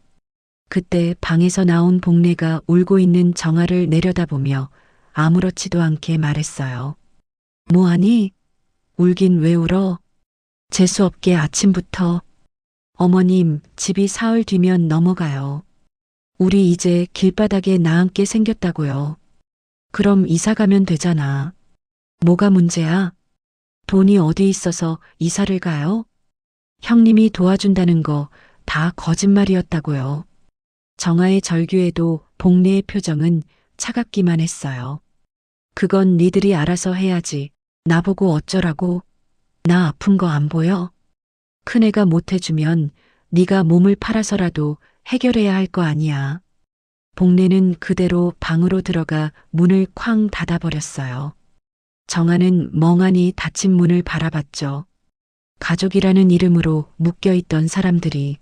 그때 방에서 나온 복례가 울고 있는 정아를 내려다보며 아무렇지도 않게 말했어요. 뭐하니? 울긴 왜 울어? 재수없게 아침부터. 어머님, 집이 사흘 뒤면 넘어가요. 우리 이제 길바닥에 나앉게 생겼다고요. 그럼 이사 가면 되잖아. 뭐가 문제야? 돈이 어디 있어서 이사를 가요? 형님이 도와준다는 거 다 거짓말이었다고요. 정아의 절규에도 복례의 표정은 차갑기만 했어요. 그건 니들이 알아서 해야지. 나보고 어쩌라고? 나 아픈 거 안 보여? 큰애가 못해주면 네가 몸을 팔아서라도 해결해야 할 거 아니야. 복례는 그대로 방으로 들어가 문을 쾅 닫아버렸어요. 정아는 멍하니 닫힌 문을 바라봤죠. 가족이라는 이름으로 묶여있던 사람들이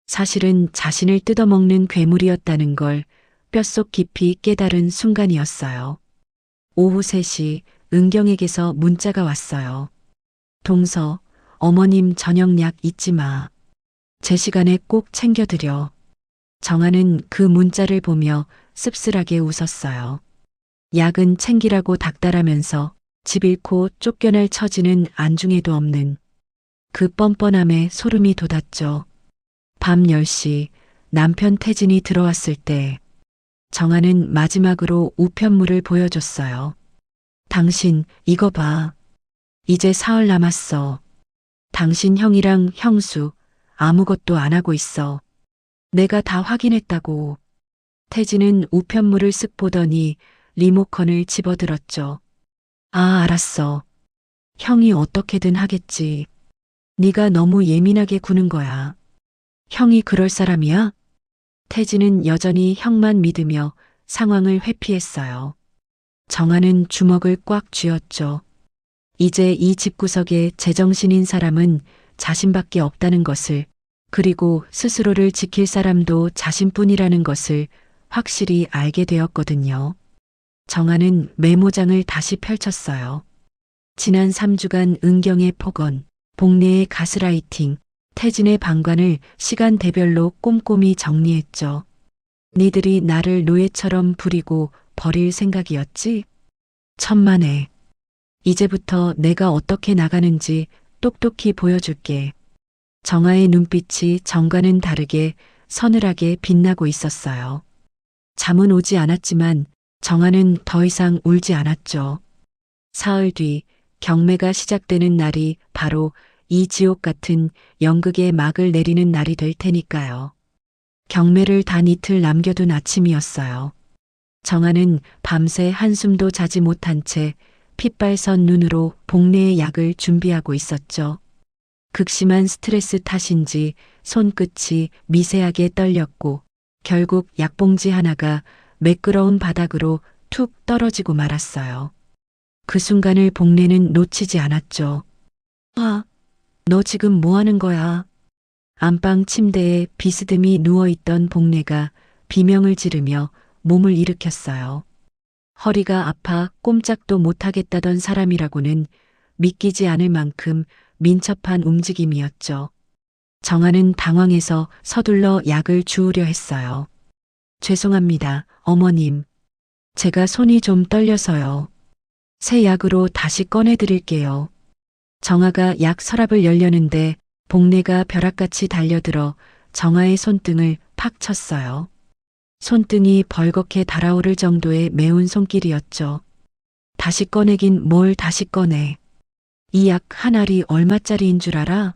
사실은 자신을 뜯어먹는 괴물이었다는 걸 뼛속 깊이 깨달은 순간이었어요. 오후 3시 은경에게서 문자가 왔어요. 동서, 어머님 저녁약 잊지 마. 제 시간에 꼭 챙겨드려. 정아는 그 문자를 보며 씁쓸하게 웃었어요. 약은 챙기라고 닥달하면서 집 잃고 쫓겨날 처지는 안중에도 없는 그 뻔뻔함에 소름이 돋았죠. 밤 10시 남편 태진이 들어왔을 때 정아는 마지막으로 우편물을 보여줬어요. 당신 이거 봐. 이제 사흘 남았어. 당신 형이랑 형수 아무것도 안 하고 있어. 내가 다 확인했다고. 태진은 우편물을 쓱 보더니 리모컨을 집어들었죠. 아, 알았어. 형이 어떻게든 하겠지. 네가 너무 예민하게 구는 거야. 형이 그럴 사람이야? 태진은 여전히 형만 믿으며 상황을 회피했어요. 정아는 주먹을 꽉 쥐었죠. 이제 이 집구석에 제정신인 사람은 자신밖에 없다는 것을, 그리고 스스로를 지킬 사람도 자신뿐이라는 것을 확실히 알게 되었거든요. 정아는 메모장을 다시 펼쳤어요. 지난 3주간 은경의 폭언, 복례의 가스라이팅, 태진의 방관을 시간대별로 꼼꼼히 정리했죠. 니들이 나를 노예처럼 부리고 버릴 생각이었지? 천만에. 이제부터 내가 어떻게 나가는지 똑똑히 보여줄게. 정아의 눈빛이 정과는 다르게 서늘하게 빛나고 있었어요. 잠은 오지 않았지만 정아는 더 이상 울지 않았죠. 사흘 뒤 경매가 시작되는 날이 바로 이 지옥 같은 연극의 막을 내리는 날이 될 테니까요. 경매를 단 이틀 남겨둔 아침이었어요. 정아는 밤새 한숨도 자지 못한 채 핏발선 눈으로 복례의 약을 준비하고 있었죠. 극심한 스트레스 탓인지 손끝이 미세하게 떨렸고 결국 약봉지 하나가 매끄러운 바닥으로 툭 떨어지고 말았어요. 그 순간을 복례는 놓치지 않았죠. 아, 너 지금 뭐 하는 거야? 안방 침대에 비스듬히 누워있던 복례가 비명을 지르며 몸을 일으켰어요. 허리가 아파 꼼짝도 못하겠다던 사람이라고는 믿기지 않을 만큼 민첩한 움직임이었죠. 정아는 당황해서 서둘러 약을 주우려 했어요. 죄송합니다, 어머님. 제가 손이 좀 떨려서요. 새 약으로 다시 꺼내드릴게요. 정아가 약 서랍을 열려는데 복례가 벼락같이 달려들어 정아의 손등을 팍 쳤어요. 손등이 벌겋게 달아오를 정도의 매운 손길이었죠. 다시 꺼내긴 뭘 다시 꺼내. 이 약 한 알이 얼마짜리인 줄 알아?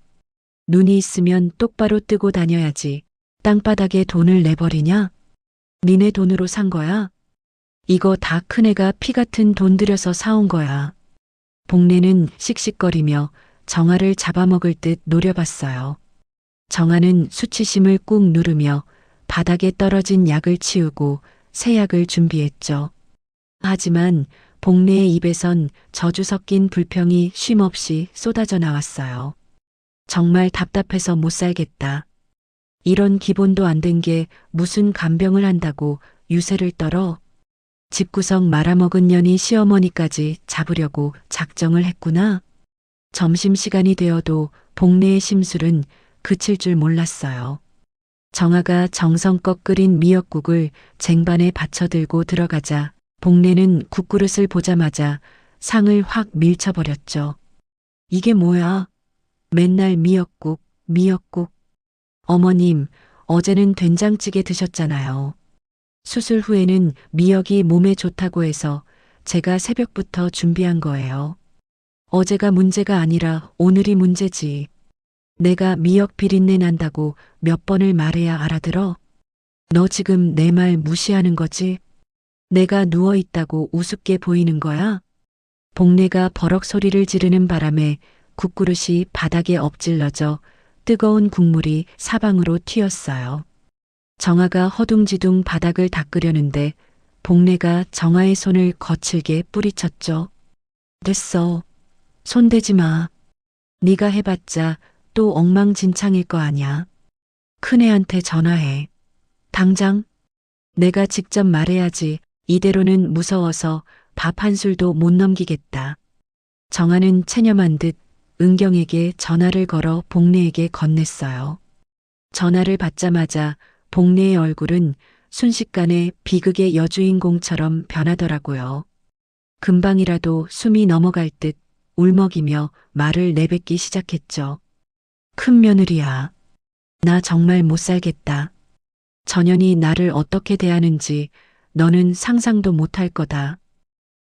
눈이 있으면 똑바로 뜨고 다녀야지. 땅바닥에 돈을 내버리냐? 니네 돈으로 산 거야? 이거 다 큰애가 피 같은 돈 들여서 사온 거야. 복례는 씩씩거리며 정아를 잡아먹을 듯 노려봤어요. 정아는 수치심을 꾹 누르며 바닥에 떨어진 약을 치우고 새 약을 준비했죠. 하지만 복례의 입에선 저주 섞인 불평이 쉼없이 쏟아져 나왔어요. 정말 답답해서 못 살겠다. 이런 기본도 안 된 게 무슨 간병을 한다고 유세를 떨어. 집구석 말아먹은 년이 시어머니까지 잡으려고 작정을 했구나. 점심시간이 되어도 복내의 심술은 그칠 줄 몰랐어요. 정아가 정성껏 끓인 미역국을 쟁반에 받쳐들고 들어가자 복내는 국그릇을 보자마자 상을 확 밀쳐버렸죠. 이게 뭐야? 맨날 미역국, 미역국. 어머님, 어제는 된장찌개 드셨잖아요. 수술 후에는 미역이 몸에 좋다고 해서 제가 새벽부터 준비한 거예요. 어제가 문제가 아니라 오늘이 문제지. 내가 미역 비린내 난다고 몇 번을 말해야 알아들어? 너 지금 내 말 무시하는 거지? 내가 누워있다고 우습게 보이는 거야? 복내가 버럭 소리를 지르는 바람에 국그릇이 바닥에 엎질러져 뜨거운 국물이 사방으로 튀었어요. 정아가 허둥지둥 바닥을 닦으려는데 복내가 정아의 손을 거칠게 뿌리쳤죠. 됐어. 손대지 마. 네가 해봤자 또 엉망진창일 거 아냐. 큰애한테 전화해. 당장. 내가 직접 말해야지. 이대로는 무서워서 밥 한 술도 못 넘기겠다. 정아는 체념한 듯 은경에게 전화를 걸어 복내에게 건넸어요. 전화를 받자마자 복내의 얼굴은 순식간에 비극의 여주인공처럼 변하더라고요. 금방이라도 숨이 넘어갈 듯 울먹이며 말을 내뱉기 시작했죠. 큰 며느리야. 나 정말 못 살겠다. 전현이 나를 어떻게 대하는지 너는 상상도 못할 거다.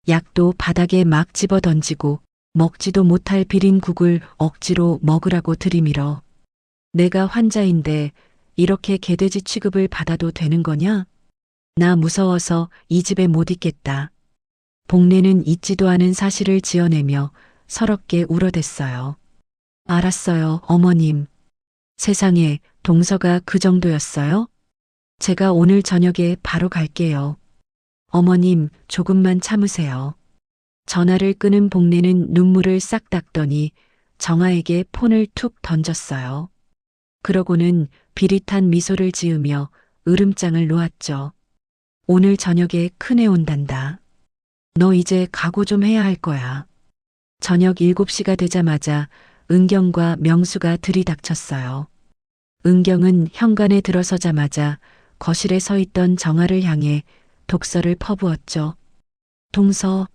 약도 바닥에 막 집어 던지고 먹지도 못할 비린 국을 억지로 먹으라고 들이밀어. 내가 환자인데 이렇게 개돼지 취급을 받아도 되는 거냐? 나 무서워서 이 집에 못 있겠다. 복내는 있지도 않은 사실을 지어내며 서럽게 울어댔어요. 알았어요, 어머님. 세상에, 동서가 그 정도였어요? 제가 오늘 저녁에 바로 갈게요. 어머님, 조금만 참으세요. 전화를 끊은 복내는 눈물을 싹 닦더니 정아에게 폰을 툭 던졌어요. 그러고는 비릿한 미소를 지으며 으름장을 놓았죠. 오늘 저녁에 큰애 온단다. 너 이제 각오 좀 해야 할 거야. 저녁 7시가 되자마자 은경과 명수가 들이닥쳤어요. 은경은 현관에 들어서자마자 거실에 서 있던 정아를 향해 독서를 퍼부었죠. 동서,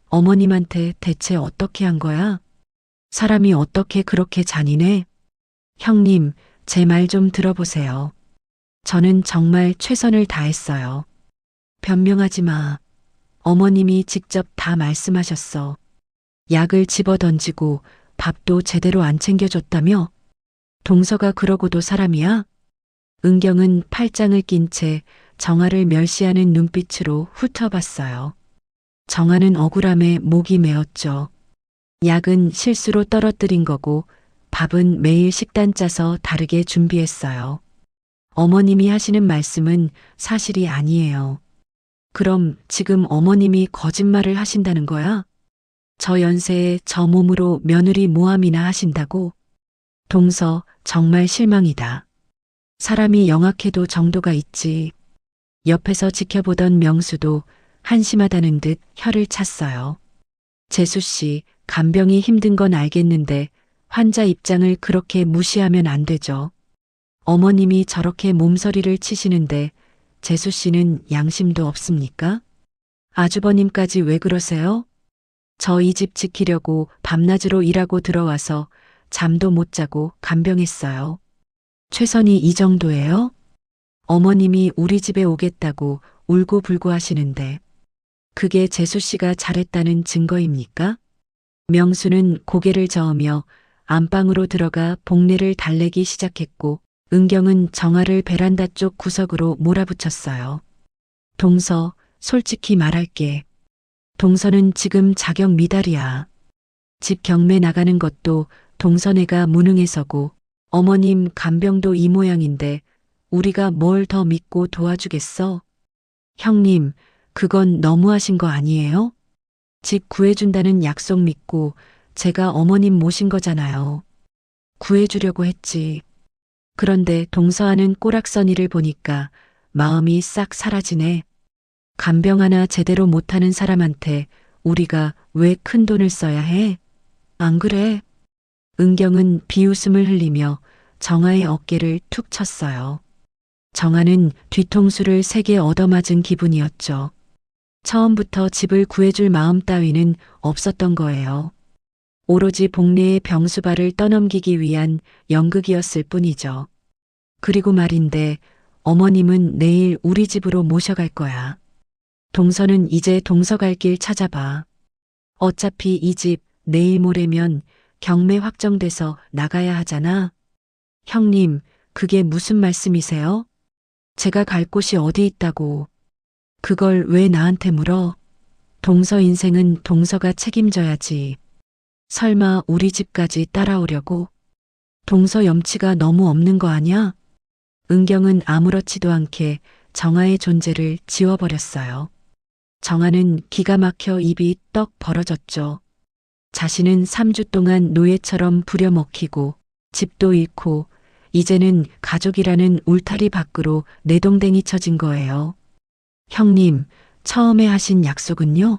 어머님한테 대체 어떻게 한 거야? 사람이 어떻게 그렇게 잔인해? 형님, 제 말 좀 들어보세요. 저는 정말 최선을 다했어요. 변명하지 마. 어머님이 직접 다 말씀하셨어. 약을 집어 던지고 밥도 제대로 안 챙겨줬다며? 동서가 그러고도 사람이야? 은경은 팔짱을 낀 채 정아를 멸시하는 눈빛으로 훑어봤어요. 정아는 억울함에 목이 메었죠. 약은 실수로 떨어뜨린 거고 밥은 매일 식단 짜서 다르게 준비했어요. 어머님이 하시는 말씀은 사실이 아니에요. 그럼 지금 어머님이 거짓말을 하신다는 거야? 저 연세에 저 몸으로 며느리 모함이나 하신다고? 동서, 정말 실망이다. 사람이 영악해도 정도가 있지. 옆에서 지켜보던 명수도 한심하다는 듯 혀를 찼어요. 재수 씨, 간병이 힘든 건 알겠는데 환자 입장을 그렇게 무시하면 안 되죠. 어머님이 저렇게 몸서리를 치시는데 재수 씨는 양심도 없습니까? 아주버님까지 왜 그러세요? 저 이 집 지키려고 밤낮으로 일하고 들어와서 잠도 못 자고 간병했어요. 최선이 이 정도예요? 어머님이 우리 집에 오겠다고 울고불고 하시는데 그게 재수 씨가 잘했다는 증거입니까? 명수는 고개를 저으며 안방으로 들어가 복내를 달래기 시작했고 은경은 정아를 베란다 쪽 구석으로 몰아붙였어요. 동서, 솔직히 말할게. 동서는 지금 자격 미달이야. 집 경매 나가는 것도 동서네가 무능해서고 어머님 간병도 이 모양인데 우리가 뭘 더 믿고 도와주겠어? 형님, 그건 너무하신 거 아니에요? 집 구해준다는 약속 믿고 제가 어머님 모신 거잖아요. 구해주려고 했지. 그런데 동서하는 꼬락서니를 보니까 마음이 싹 사라지네. 간병 하나 제대로 못하는 사람한테 우리가 왜 큰 돈을 써야 해? 안 그래? 은경은 비웃음을 흘리며 정아의 어깨를 툭 쳤어요. 정아는 뒤통수를 세게 얻어맞은 기분이었죠. 처음부터 집을 구해줄 마음 따위는 없었던 거예요. 오로지 복례의 병수발을 떠넘기기 위한 연극이었을 뿐이죠. 그리고 말인데 어머님은 내일 우리 집으로 모셔갈 거야. 동서는 이제 동서 갈 길 찾아봐. 어차피 이 집 내일 모레면 경매 확정돼서 나가야 하잖아. 형님, 그게 무슨 말씀이세요? 제가 갈 곳이 어디 있다고. 그걸 왜 나한테 물어? 동서 인생은 동서가 책임져야지. 설마 우리 집까지 따라오려고? 동서 염치가 너무 없는 거 아냐? 은경은 아무렇지도 않게 정아의 존재를 지워버렸어요. 정아는 기가 막혀 입이 떡 벌어졌죠. 자신은 3주 동안 노예처럼 부려먹히고 집도 잃고 이제는 가족이라는 울타리 밖으로 내동댕이 쳐진 거예요. 형님, 처음에 하신 약속은요?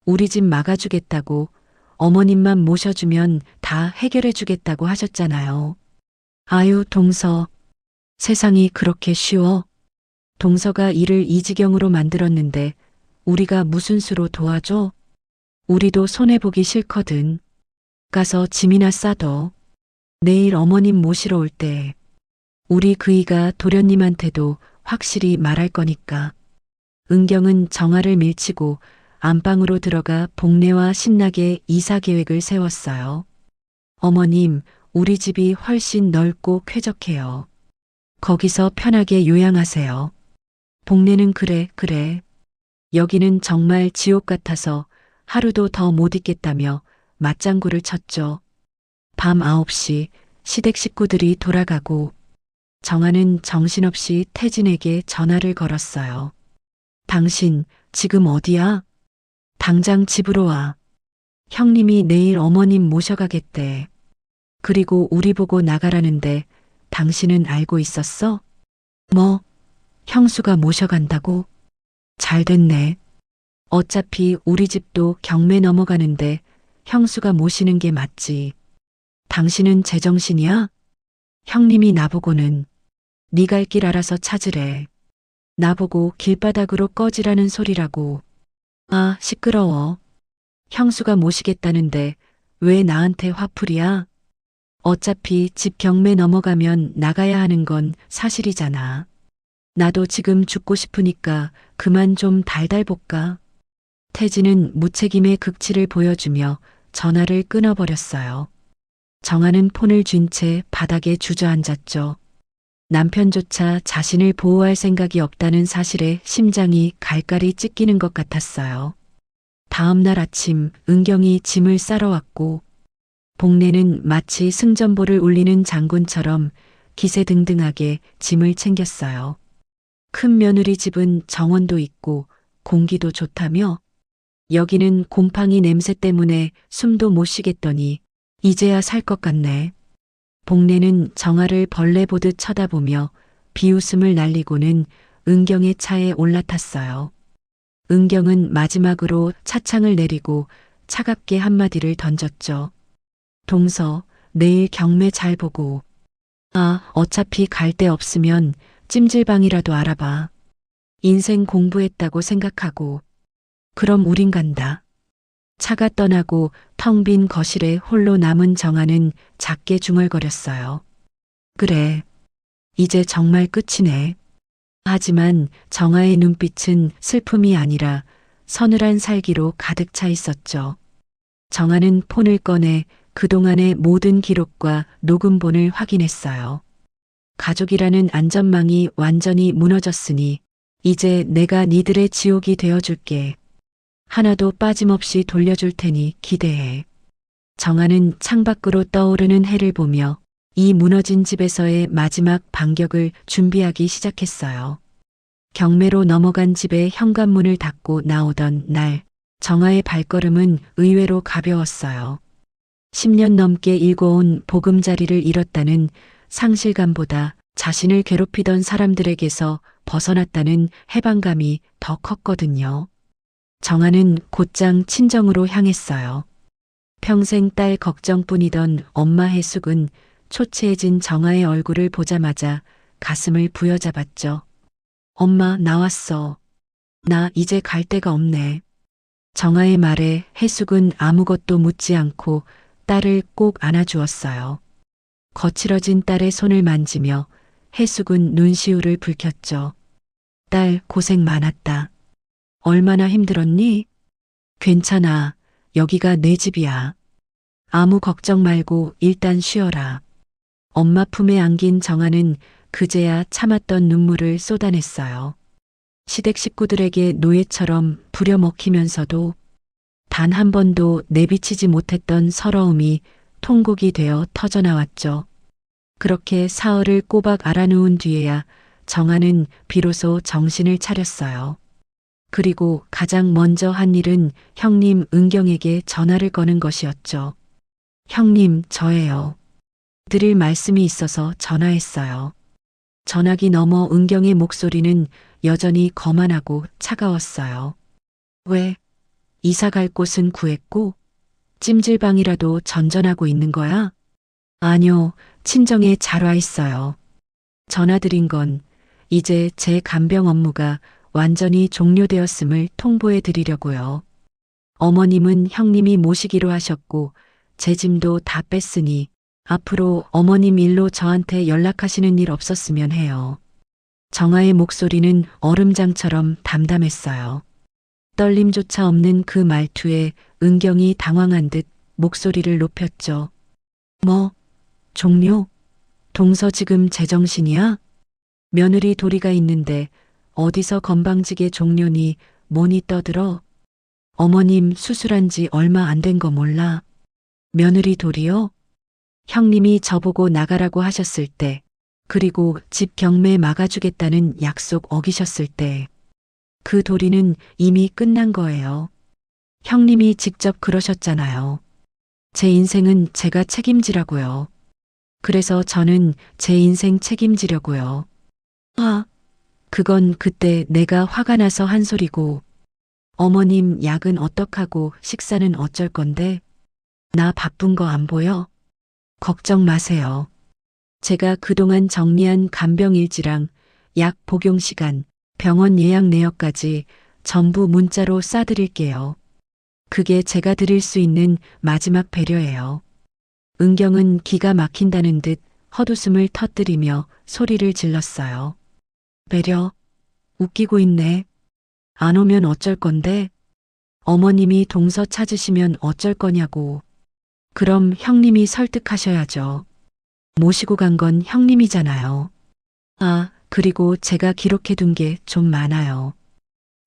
우리 집 막아주겠다고 어머님만 모셔주면 다 해결해주겠다고 하셨잖아요. 아유, 동서. 세상이 그렇게 쉬워? 동서가 일을 이 지경으로 만들었는데 우리가 무슨 수로 도와줘? 우리도 손해보기 싫거든. 가서 짐이나 싸둬. 내일 어머님 모시러 올 때 우리 그이가 도련님한테도 확실히 말할 거니까. 은경은 정아를 밀치고 안방으로 들어가 복례와 신나게 이사 계획을 세웠어요. 어머님, 우리 집이 훨씬 넓고 쾌적해요. 거기서 편하게 요양하세요. 복례는 그래. 여기는 정말 지옥 같아서 하루도 더 못 있겠다며 맞장구를 쳤죠. 밤 9시 시댁 식구들이 돌아가고 정아는 정신없이 태진에게 전화를 걸었어요. 당신 지금 어디야? 당장 집으로 와. 형님이 내일 어머님 모셔가겠대. 그리고 우리 보고 나가라는데 당신은 알고 있었어? 뭐? 형수가 모셔간다고? 잘 됐네. 어차피 우리 집도 경매 넘어가는데 형수가 모시는 게 맞지. 당신은 제정신이야? 형님이 나보고는 네 갈 길 알아서 찾으래. 나보고 길바닥으로 꺼지라는 소리라고. 아, 시끄러워. 형수가 모시겠다는데 왜 나한테 화풀이야? 어차피 집 경매 넘어가면 나가야 하는 건 사실이잖아. 나도 지금 죽고 싶으니까 그만 좀 달달 볶아. 태진은 무책임의 극치를 보여주며 전화를 끊어버렸어요. 정아는 폰을 쥔 채 바닥에 주저앉았죠. 남편조차 자신을 보호할 생각이 없다는 사실에 심장이 갈갈이 찢기는 것 같았어요. 다음 날 아침 은경이 짐을 싸러 왔고 복례는 마치 승전보를 울리는 장군처럼 기세등등하게 짐을 챙겼어요. 큰 며느리 집은 정원도 있고 공기도 좋다며 여기는 곰팡이 냄새 때문에 숨도 못 쉬겠더니 이제야 살 것 같네. 복례는 정아를 벌레 보듯 쳐다보며 비웃음을 날리고는 은경의 차에 올라탔어요. 은경은 마지막으로 차창을 내리고 차갑게 한마디를 던졌죠. 동서, 내일 경매 잘 보고. 아, 어차피 갈 데 없으면 찜질방이라도 알아봐. 인생 공부했다고 생각하고. 그럼 우린 간다. 차가 떠나고 텅 빈 거실에 홀로 남은 정아는 작게 중얼거렸어요. 그래. 이제 정말 끝이네. 하지만 정아의 눈빛은 슬픔이 아니라 서늘한 살기로 가득 차 있었죠. 정아는 폰을 꺼내 그동안의 모든 기록과 녹음본을 확인했어요. 가족이라는 안전망이 완전히 무너졌으니 이제 내가 니들의 지옥이 되어줄게. 하나도 빠짐없이 돌려줄 테니 기대해. 정아는 창밖으로 떠오르는 해를 보며 이 무너진 집에서의 마지막 반격을 준비하기 시작했어요. 경매로 넘어간 집의 현관문을 닫고 나오던 날, 정아의 발걸음은 의외로 가벼웠어요. 10년 넘게 일궈온 보금자리를 잃었다는 상실감보다 자신을 괴롭히던 사람들에게서 벗어났다는 해방감이 더 컸거든요. 정아는 곧장 친정으로 향했어요. 평생 딸 걱정뿐이던 엄마 해숙은 초췌해진 정아의 얼굴을 보자마자 가슴을 부여잡았죠. 엄마, 나왔어. 나 이제 갈 데가 없네. 정아의 말에 해숙은 아무것도 묻지 않고 딸을 꼭 안아주었어요. 거칠어진 딸의 손을 만지며 해숙은 눈시울을 붉혔죠. 딸, 고생 많았다. 얼마나 힘들었니? 괜찮아. 여기가 내 집이야. 아무 걱정 말고 일단 쉬어라. 엄마 품에 안긴 정아는 그제야 참았던 눈물을 쏟아냈어요. 시댁 식구들에게 노예처럼 부려먹히면서도 단 한 번도 내비치지 못했던 서러움이 통곡이 되어 터져나왔죠. 그렇게 사흘을 꼬박 알아누운 뒤에야 정아는 비로소 정신을 차렸어요. 그리고 가장 먼저 한 일은 형님 은경에게 전화를 거는 것이었죠. 형님, 저예요. 드릴 말씀이 있어서 전화했어요. 전화기 너머 은경의 목소리는 여전히 거만하고 차가웠어요. 왜? 이사 갈 곳은 구했고 찜질방이라도 전전하고 있는 거야? 아니요, 친정에 잘 와 있어요. 전화드린 건 이제 제 간병 업무가 완전히 종료되었음을 통보해 드리려고요. 어머님은 형님이 모시기로 하셨고 제 짐도 다 뺐으니 앞으로 어머님 일로 저한테 연락하시는 일 없었으면 해요. 정아의 목소리는 얼음장처럼 담담했어요. 떨림조차 없는 그 말투에 은경이 당황한 듯 목소리를 높였죠. 뭐? 종료? 동서 지금 제정신이야? 며느리 도리가 있는데 어디서 건방지게 종료니 뭐니 떠들어? 어머님 수술한 지 얼마 안 된 거 몰라? 며느리 도리요? 형님이 저보고 나가라고 하셨을 때, 그리고 집 경매 막아주겠다는 약속 어기셨을 때, 그 도리는 이미 끝난 거예요. 형님이 직접 그러셨잖아요. 제 인생은 제가 책임지라고요. 그래서 저는 제 인생 책임지려고요. 그건 그때 내가 화가 나서 한 소리고, 어머님 약은 어떡하고 식사는 어쩔 건데, 나 바쁜 거 안 보여? 걱정 마세요. 제가 그동안 정리한 간병일지랑 약 복용 시간, 병원 예약 내역까지 전부 문자로 싸드릴게요. 그게 제가 드릴 수 있는 마지막 배려예요. 은경은 기가 막힌다는 듯 헛웃음을 터뜨리며 소리를 질렀어요. 배려? 웃기고 있네. 안 오면 어쩔 건데? 어머님이 동서 찾으시면 어쩔 거냐고. 그럼 형님이 설득하셔야죠. 모시고 간 건 형님이잖아요. 그리고 제가 기록해둔 게 좀 많아요.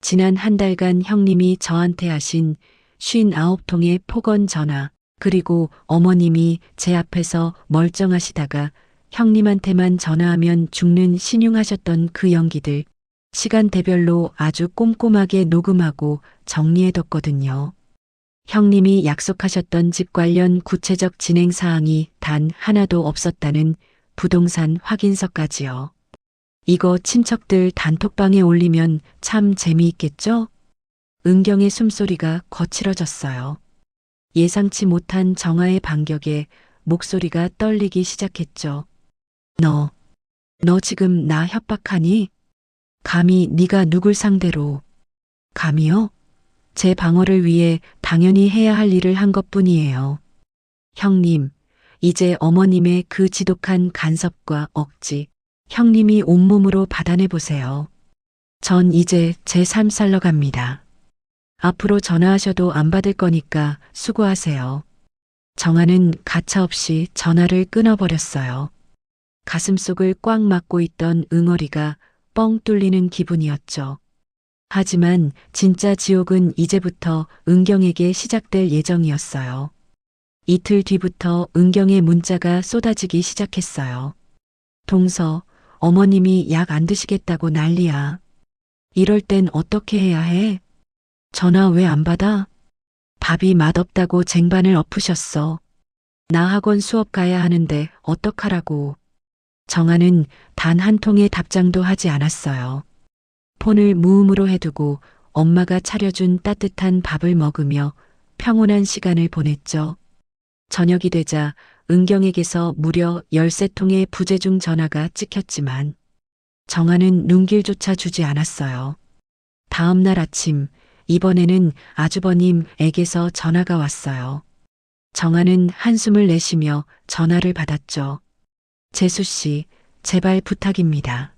지난 한 달간 형님이 저한테 하신 59통의 폭언 전화, 그리고 어머님이 제 앞에서 멀쩡하시다가 형님한테만 전화하면 죽는 신용하셨던 그 연기들, 시간대별로 아주 꼼꼼하게 녹음하고 정리해뒀거든요. 형님이 약속하셨던 집 관련 구체적 진행 사항이 단 하나도 없었다는 부동산 확인서까지요. 이거 친척들 단톡방에 올리면 참 재미있겠죠? 은경의 숨소리가 거칠어졌어요. 예상치 못한 정아의 반격에 목소리가 떨리기 시작했죠. 너 지금 나 협박하니? 감히 네가 누굴 상대로? 감히요? 제 방어를 위해 당연히 해야 할 일을 한 것뿐이에요. 형님, 이제 어머님의 그 지독한 간섭과 억지, 형님이 온몸으로 받아내 보세요. 전 이제 제 삶 살러 갑니다. 앞으로 전화하셔도 안 받을 거니까 수고하세요. 정아는 가차없이 전화를 끊어버렸어요. 가슴속을 꽉 막고 있던 응어리가 뻥 뚫리는 기분이었죠. 하지만 진짜 지옥은 이제부터 은경에게 시작될 예정이었어요. 이틀 뒤부터 은경의 문자가 쏟아지기 시작했어요. 동서, 어머님이 약 안 드시겠다고 난리야. 이럴 땐 어떻게 해야 해? 전화 왜 안 받아? 밥이 맛없다고 쟁반을 엎으셨어. 나 학원 수업 가야 하는데 어떡하라고. 정아는 단 한 통의 답장도 하지 않았어요. 폰을 무음으로 해두고 엄마가 차려준 따뜻한 밥을 먹으며 평온한 시간을 보냈죠. 저녁이 되자 은경에게서 무려 13통의 부재중 전화가 찍혔지만 정아는 눈길조차 주지 않았어요. 다음 날 아침, 이번에는 아주버님에게서 전화가 왔어요. 정아는 한숨을 내쉬며 전화를 받았죠. 재수 씨, 제발 부탁입니다.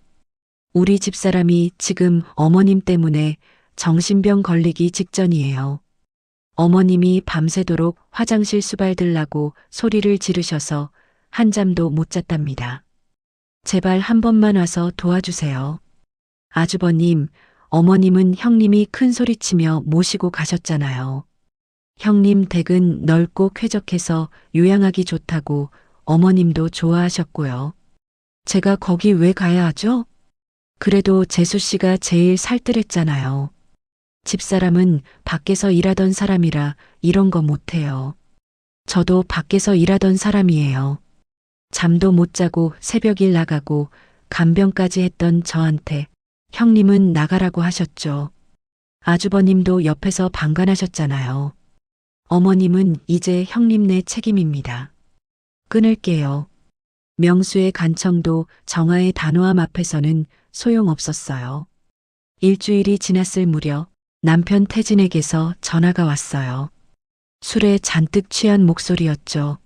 우리 집사람이 지금 어머님 때문에 정신병 걸리기 직전이에요. 어머님이 밤새도록 화장실 수발 들라고 소리를 지르셔서 한잠도 못 잤답니다. 제발 한 번만 와서 도와주세요. 아주버님, 어머님은 형님이 큰 소리치며 모시고 가셨잖아요. 형님 댁은 넓고 쾌적해서 요양하기 좋다고 어머님도 좋아하셨고요. 제가 거기 왜 가야 하죠? 그래도 재수 씨가 제일 살뜰했잖아요. 집사람은 밖에서 일하던 사람이라 이런 거 못해요. 저도 밖에서 일하던 사람이에요. 잠도 못 자고 새벽일 나가고 간병까지 했던 저한테 형님은 나가라고 하셨죠. 아주버님도 옆에서 방관하셨잖아요. 어머님은 이제 형님네 책임입니다. 끊을게요. 명수의 간청도 정아의 단호함 앞에서는 소용없었어요. 일주일이 지났을 무렵 남편 태진에게서 전화가 왔어요. 술에 잔뜩 취한 목소리였죠.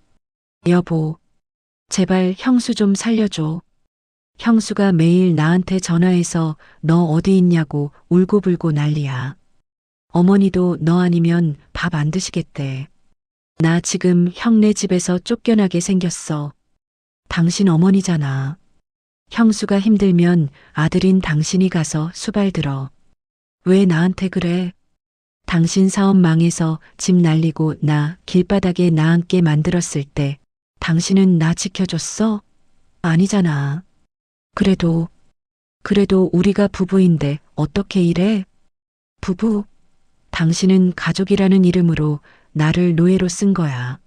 여보, 제발 형수 좀 살려줘. 형수가 매일 나한테 전화해서 너 어디 있냐고 울고불고 난리야. 어머니도 너 아니면 밥 안 드시겠대. 나 지금 형네 집에서 쫓겨나게 생겼어. 당신 어머니잖아. 형수가 힘들면 아들인 당신이 가서 수발 들어. 왜 나한테 그래? 당신 사업 망해서 집 날리고 나 길바닥에 나앉게 만들었을 때 당신은 나 지켜줬어? 아니잖아. 그래도 우리가 부부인데 어떻게 이래? 부부? 당신은 가족이라는 이름으로 나를 노예로 쓴 거야.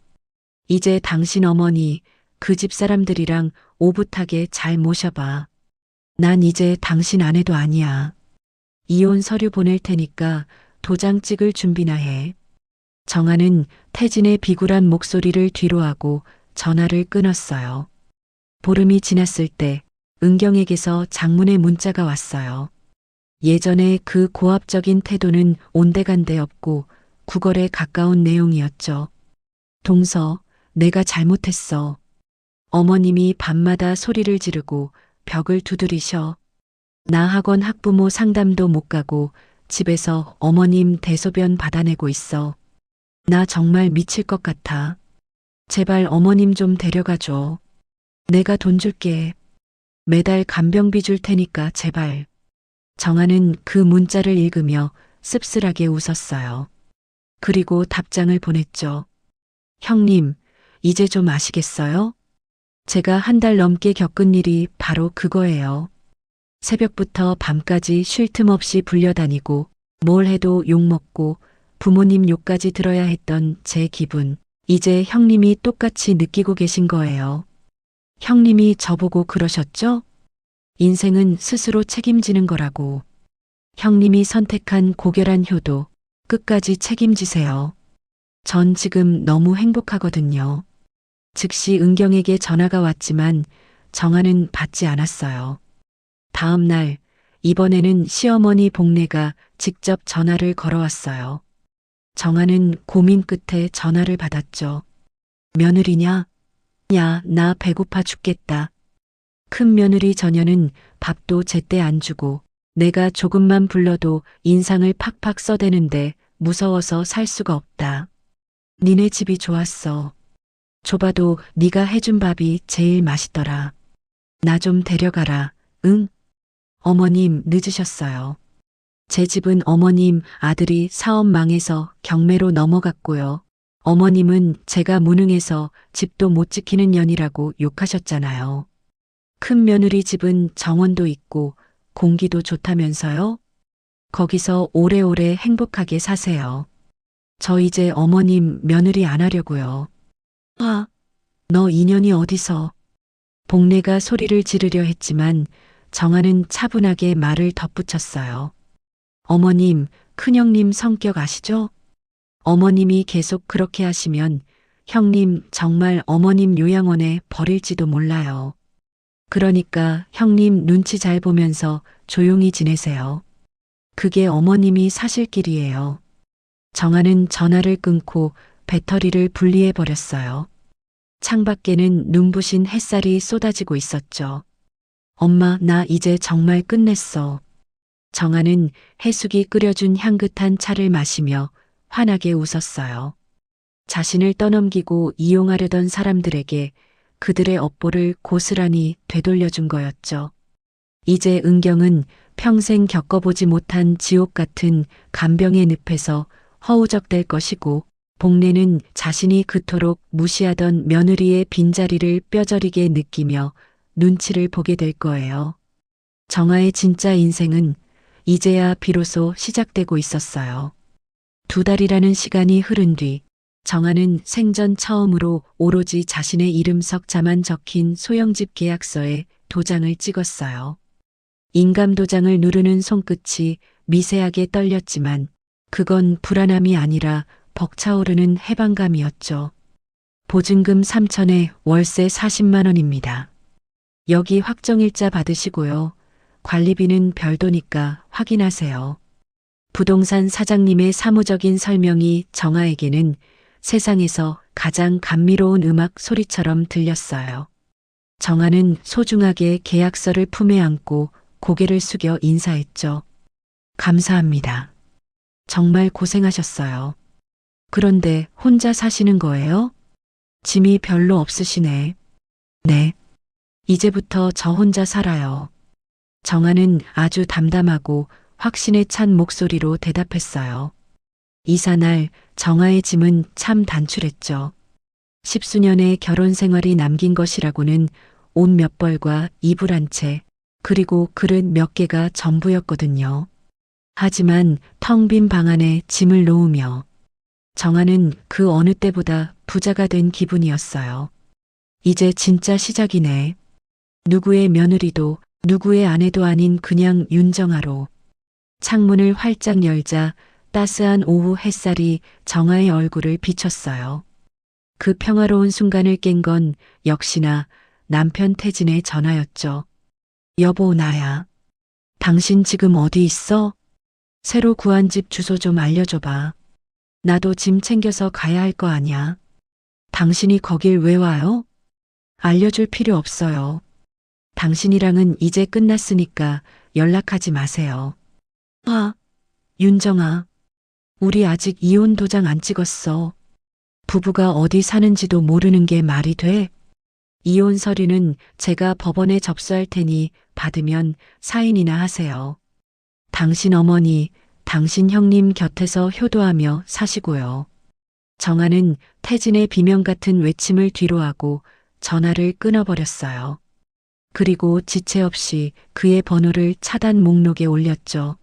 이제 당신 어머니 그 집 사람들이랑 오붓하게 잘 모셔봐. 난 이제 당신 아내도 아니야. 이혼 서류 보낼 테니까 도장 찍을 준비나 해. 정아는 태진의 비굴한 목소리를 뒤로하고 전화를 끊었어요. 보름이 지났을 때 은경에게서 장문의 문자가 왔어요. 예전에 그 고압적인 태도는 온데간데 없고 구걸에 가까운 내용이었죠. 동서, 내가 잘못했어. 어머님이 밤마다 소리를 지르고 벽을 두드리셔. 나 학원 학부모 상담도 못 가고 집에서 어머님 대소변 받아내고 있어. 나 정말 미칠 것 같아. 제발 어머님 좀 데려가줘. 내가 돈 줄게. 매달 간병비 줄 테니까 제발. 정아는 그 문자를 읽으며 씁쓸하게 웃었어요. 그리고 답장을 보냈죠. 형님, 이제 좀 아시겠어요? 제가 한 달 넘게 겪은 일이 바로 그거예요. 새벽부터 밤까지 쉴 틈 없이 불려다니고 뭘 해도 욕먹고 부모님 욕까지 들어야 했던 제 기분. 이제 형님이 똑같이 느끼고 계신 거예요. 형님이 저보고 그러셨죠? 인생은 스스로 책임지는 거라고. 형님이 선택한 고결한 효도 끝까지 책임지세요. 전 지금 너무 행복하거든요. 즉시 은경에게 전화가 왔지만 정아는 받지 않았어요. 다음 날, 이번에는 시어머니 복례가 직접 전화를 걸어왔어요. 정아는 고민 끝에 전화를 받았죠. 며느리냐? 야, 나 배고파 죽겠다. 큰 며느리 전혀는 밥도 제때 안 주고 내가 조금만 불러도 인상을 팍팍 써대는데 무서워서 살 수가 없다. 니네 집이 좋았어. 좁아도 네가 해준 밥이 제일 맛있더라. 나 좀 데려가라. 응? 어머님 늦으셨어요. 제 집은 어머님 아들이 사업 망해서 경매로 넘어갔고요. 어머님은 제가 무능해서 집도 못 지키는 년이라고 욕하셨잖아요. 큰 며느리 집은 정원도 있고 공기도 좋다면서요? 거기서 오래오래 행복하게 사세요. 저 이제 어머님 며느리 안 하려고요. 너 인연이 어디서? 복례가 소리를 지르려 했지만 정아는 차분하게 말을 덧붙였어요. 어머님, 큰형님 성격 아시죠? 어머님이 계속 그렇게 하시면 형님 정말 어머님 요양원에 버릴지도 몰라요. 그러니까 형님 눈치 잘 보면서 조용히 지내세요. 그게 어머님이 사실 길이에요. 정아는 전화를 끊고 배터리를 분리해 버렸어요. 창밖에는 눈부신 햇살이 쏟아지고 있었죠. 엄마, 나 이제 정말 끝냈어. 정아는 해숙이 끓여준 향긋한 차를 마시며 환하게 웃었어요. 자신을 떠넘기고 이용하려던 사람들에게 그들의 업보를 고스란히 되돌려준 거였죠. 이제 은경은 평생 겪어보지 못한 지옥 같은 간병의 늪에서 허우적댈 것이고, 복례는 자신이 그토록 무시하던 며느리의 빈자리를 뼈저리게 느끼며 눈치를 보게 될 거예요. 정아의 진짜 인생은 이제야 비로소 시작되고 있었어요. 2달이라는 시간이 흐른 뒤 정아는 생전 처음으로 오로지 자신의 이름 석자만 적힌 소형집 계약서에 도장을 찍었어요. 인감 도장을 누르는 손끝이 미세하게 떨렸지만 그건 불안함이 아니라 벅차오르는 해방감이었죠. 보증금 3천에 월세 40만 원입니다. 여기 확정일자 받으시고요. 관리비는 별도니까 확인하세요. 부동산 사장님의 사무적인 설명이 정아에게는 세상에서 가장 감미로운 음악 소리처럼 들렸어요. 정아는 소중하게 계약서를 품에 안고 고개를 숙여 인사했죠. 감사합니다. 정말 고생하셨어요. 그런데 혼자 사시는 거예요? 짐이 별로 없으시네. 네. 이제부터 저 혼자 살아요. 정아는 아주 담담하고 확신에 찬 목소리로 대답했어요. 이사날 정아의 짐은 참 단출했죠. 10수년의 결혼 생활이 남긴 것이라고는 옷 몇 벌과 이불 한 채, 그리고 그릇 몇 개가 전부였거든요. 하지만 텅 빈 방 안에 짐을 놓으며 정아는 그 어느 때보다 부자가 된 기분이었어요. 이제 진짜 시작이네. 누구의 며느리도 누구의 아내도 아닌 그냥 윤정아로. 창문을 활짝 열자 따스한 오후 햇살이 정아의 얼굴을 비췄어요. 그 평화로운 순간을 깬 건 역시나 남편 태진의 전화였죠. 여보, 나야. 당신 지금 어디 있어? 새로 구한 집 주소 좀 알려줘봐. 나도 짐 챙겨서 가야 할 거 아냐. 당신이 거길 왜 와요? 알려줄 필요 없어요. 당신이랑은 이제 끝났으니까 연락하지 마세요. 아, 윤정아. 우리 아직 이혼 도장 안 찍었어. 부부가 어디 사는지도 모르는 게 말이 돼? 이혼 서류는 제가 법원에 접수할 테니 받으면 사인이나 하세요. 당신 어머니, 당신 형님 곁에서 효도하며 사시고요. 정아는 태진의 비명 같은 외침을 뒤로하고 전화를 끊어버렸어요. 그리고 지체 없이 그의 번호를 차단 목록에 올렸죠.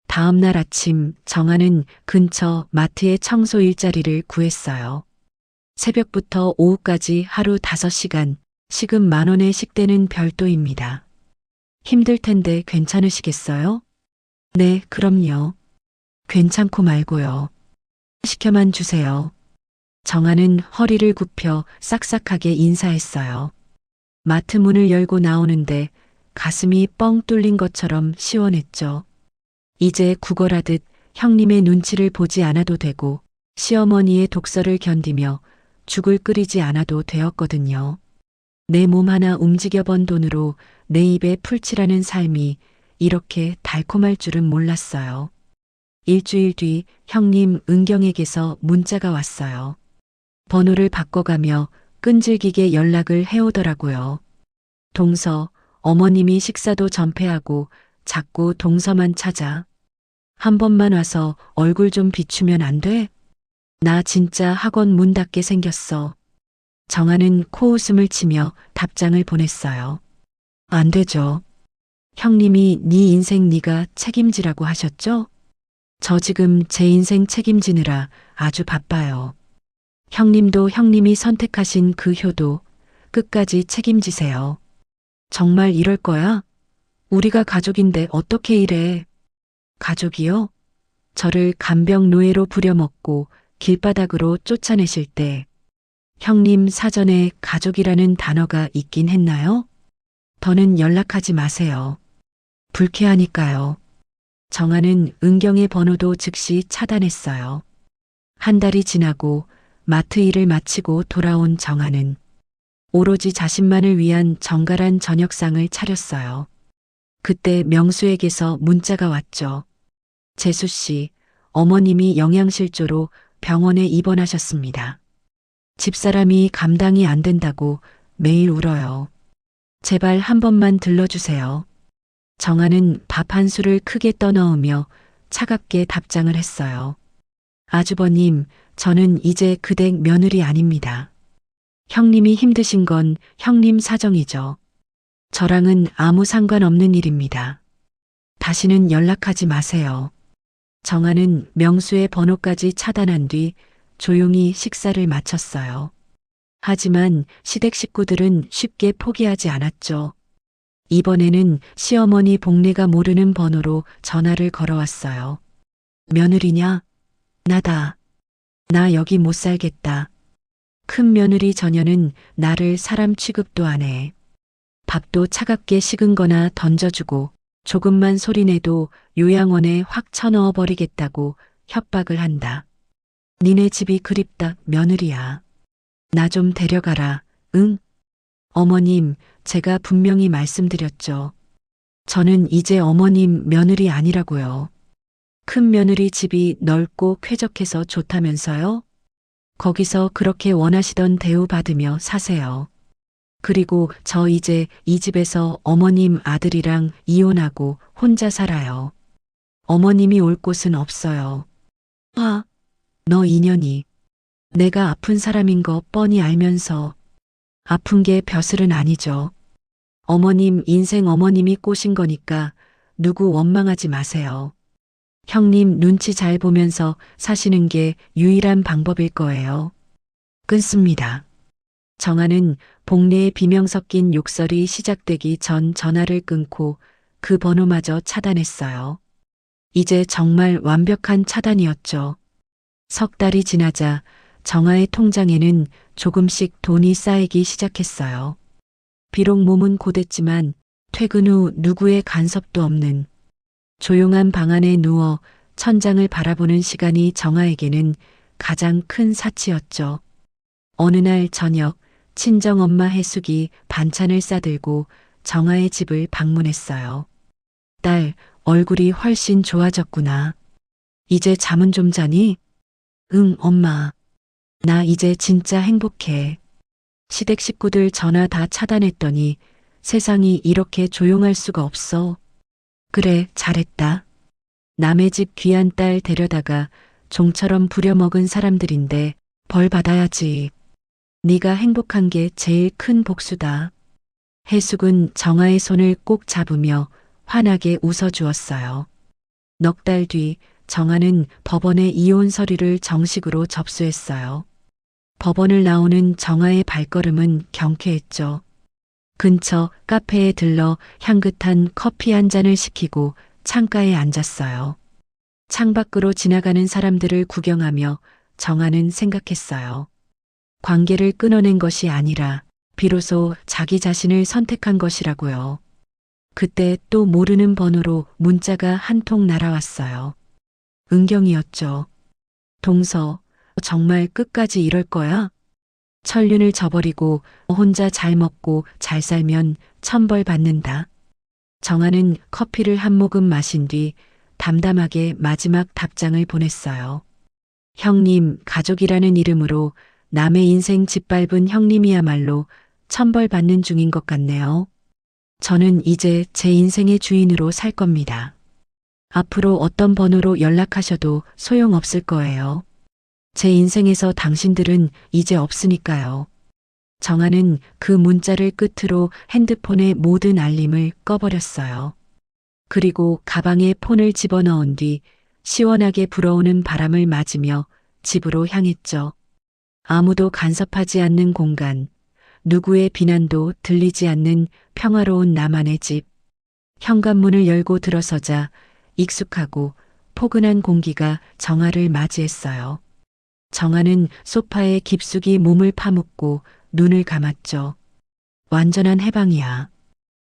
다음 날 아침 정아는 근처 마트에 청소 일자리를 구했어요. 새벽부터 오후까지 하루 5시간, 시급 10,000원의 식대는 별도입니다. 힘들 텐데 괜찮으시겠어요? 네, 그럼요. 괜찮고 말고요. 시켜만 주세요. 정아는 허리를 굽혀 싹싹하게 인사했어요. 마트 문을 열고 나오는데 가슴이 뻥 뚫린 것처럼 시원했죠. 이제 구걸하듯 형님의 눈치를 보지 않아도 되고 시어머니의 독서를 견디며 죽을 끓이지 않아도 되었거든요. 내 몸 하나 움직여 번 돈으로 내 입에 풀칠하는 삶이 이렇게 달콤할 줄은 몰랐어요. 일주일 뒤 형님 은경에게서 문자가 왔어요. 번호를 바꿔가며 끈질기게 연락을 해오더라고요. 동서, 어머님이 식사도 전폐하고 자꾸 동서만 찾아. 한 번만 와서 얼굴 좀 비추면 안 돼? 나 진짜 학원 문 닫게 생겼어. 정아는 코웃음을 치며 답장을 보냈어요. 안 되죠. 형님이 네 인생 네가 책임지라고 하셨죠? 저 지금 제 인생 책임지느라 아주 바빠요. 형님도 형님이 선택하신 그 효도 끝까지 책임지세요. 정말 이럴 거야? 우리가 가족인데 어떻게 이래? 가족이요? 저를 간병 노예로 부려먹고 길바닥으로 쫓아내실 때 형님 사전에 가족이라는 단어가 있긴 했나요? 더는 연락하지 마세요. 불쾌하니까요. 정아는 은경의 번호도 즉시 차단했어요. 한 달이 지나고 마트 일을 마치고 돌아온 정아는 오로지 자신만을 위한 정갈한 저녁상을 차렸어요. 그때 명수에게서 문자가 왔죠. 재수 씨, 어머님이 영양실조로 병원에 입원하셨습니다. 집사람이 감당이 안 된다고 매일 울어요. 제발 한 번만 들러주세요. 정아는 밥 한 술을 크게 떠넣으며 차갑게 답장을 했어요. 아주버님, 저는 이제 그 댁 며느리 아닙니다. 형님이 힘드신 건 형님 사정이죠. 저랑은 아무 상관없는 일입니다. 다시는 연락하지 마세요. 정아는 명수의 번호까지 차단한 뒤 조용히 식사를 마쳤어요. 하지만 시댁 식구들은 쉽게 포기하지 않았죠. 이번에는 시어머니 복례가 모르는 번호로 전화를 걸어왔어요. 며느리냐? 나다. 나 여기 못 살겠다. 큰 며느리 전혀는 나를 사람 취급도 안 해. 밥도 차갑게 식은 거나 던져주고 조금만 소리내도 요양원에 확 쳐넣어 버리겠다고 협박을 한다. 니네 집이 그립다, 며느리야. 나 좀 데려가라, 응? 어머님, 제가 분명히 말씀드렸죠. 저는 이제 어머님 며느리 아니라고요. 큰 며느리 집이 넓고 쾌적해서 좋다면서요? 거기서 그렇게 원하시던 대우 받으며 사세요. 그리고 저 이제 이 집에서 어머님 아들이랑 이혼하고 혼자 살아요. 어머님이 올 곳은 없어요. 아, 너 인연이. 내가 아픈 사람인 거 뻔히 알면서 아픈 게 벼슬은 아니죠. 어머님 인생 어머님이 꼬신 거니까 누구 원망하지 마세요. 형님 눈치 잘 보면서 사시는 게 유일한 방법일 거예요. 끊습니다. 정아는 복례에 비명 섞인 욕설이 시작되기 전 전화를 끊고 그 번호마저 차단했어요. 이제 정말 완벽한 차단이었죠. 석 달이 지나자 정아의 통장에는 조금씩 돈이 쌓이기 시작했어요. 비록 몸은 고됐지만 퇴근 후 누구의 간섭도 없는 조용한 방 안에 누워 천장을 바라보는 시간이 정아에게는 가장 큰 사치였죠. 어느 날 저녁 친정엄마 해숙이 반찬을 싸들고 정아의 집을 방문했어요. 딸, 얼굴이 훨씬 좋아졌구나. 이제 잠은 좀 자니? 응, 엄마. 나 이제 진짜 행복해. 시댁 식구들 전화 다 차단했더니 세상이 이렇게 조용할 수가 없어. 그래, 잘했다. 남의 집 귀한 딸 데려다가 종처럼 부려먹은 사람들인데 벌 받아야지. 네가 행복한 게 제일 큰 복수다. 해숙은 정아의 손을 꼭 잡으며 환하게 웃어주었어요. 넉 달 뒤 정아는 법원에 이혼 서류를 정식으로 접수했어요. 법원을 나오는 정아의 발걸음은 경쾌했죠. 근처 카페에 들러 향긋한 커피 한 잔을 시키고 창가에 앉았어요. 창밖으로 지나가는 사람들을 구경하며 정아는 생각했어요. 관계를 끊어낸 것이 아니라 비로소 자기 자신을 선택한 것이라고요. 그때 또 모르는 번호로 문자가 한 통 날아왔어요. 은경이었죠. 동서, 정말 끝까지 이럴 거야? 천륜을 저버리고 혼자 잘 먹고 잘 살면 천벌 받는다. 정아는 커피를 한 모금 마신 뒤 담담하게 마지막 답장을 보냈어요. 형님, 가족이라는 이름으로 남의 인생 짓밟은 형님이야말로 천벌 받는 중인 것 같네요. 저는 이제 제 인생의 주인으로 살 겁니다. 앞으로 어떤 번호로 연락하셔도 소용없을 거예요. 제 인생에서 당신들은 이제 없으니까요. 정아는 그 문자를 끝으로 핸드폰의 모든 알림을 꺼버렸어요. 그리고 가방에 폰을 집어넣은 뒤 시원하게 불어오는 바람을 맞으며 집으로 향했죠. 아무도 간섭하지 않는 공간, 누구의 비난도 들리지 않는 평화로운 나만의 집. 현관문을 열고 들어서자 익숙하고 포근한 공기가 정아를 맞이했어요. 정아는 소파에 깊숙이 몸을 파묻고 눈을 감았죠. 완전한 해방이야.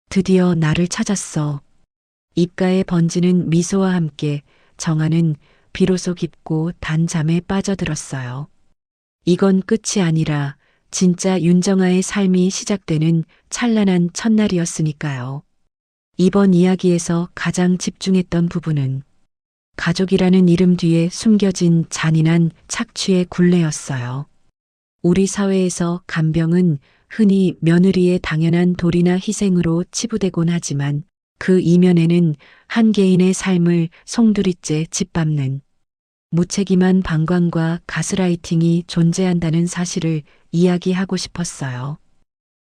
드디어 나를 찾았어. 입가에 번지는 미소와 함께 정아는 비로소 깊고 단 잠에 빠져들었어요. 이건 끝이 아니라 진짜 윤정아의 삶이 시작되는 찬란한 첫날이었으니까요. 이번 이야기에서 가장 집중했던 부분은 가족이라는 이름 뒤에 숨겨진 잔인한 착취의 굴레였어요. 우리 사회에서 간병은 흔히 며느리의 당연한 도리나 희생으로 치부되곤 하지만 그 이면에는 한 개인의 삶을 송두리째 짓밟는 무책임한 방관과 가스라이팅이 존재한다는 사실을 이야기하고 싶었어요.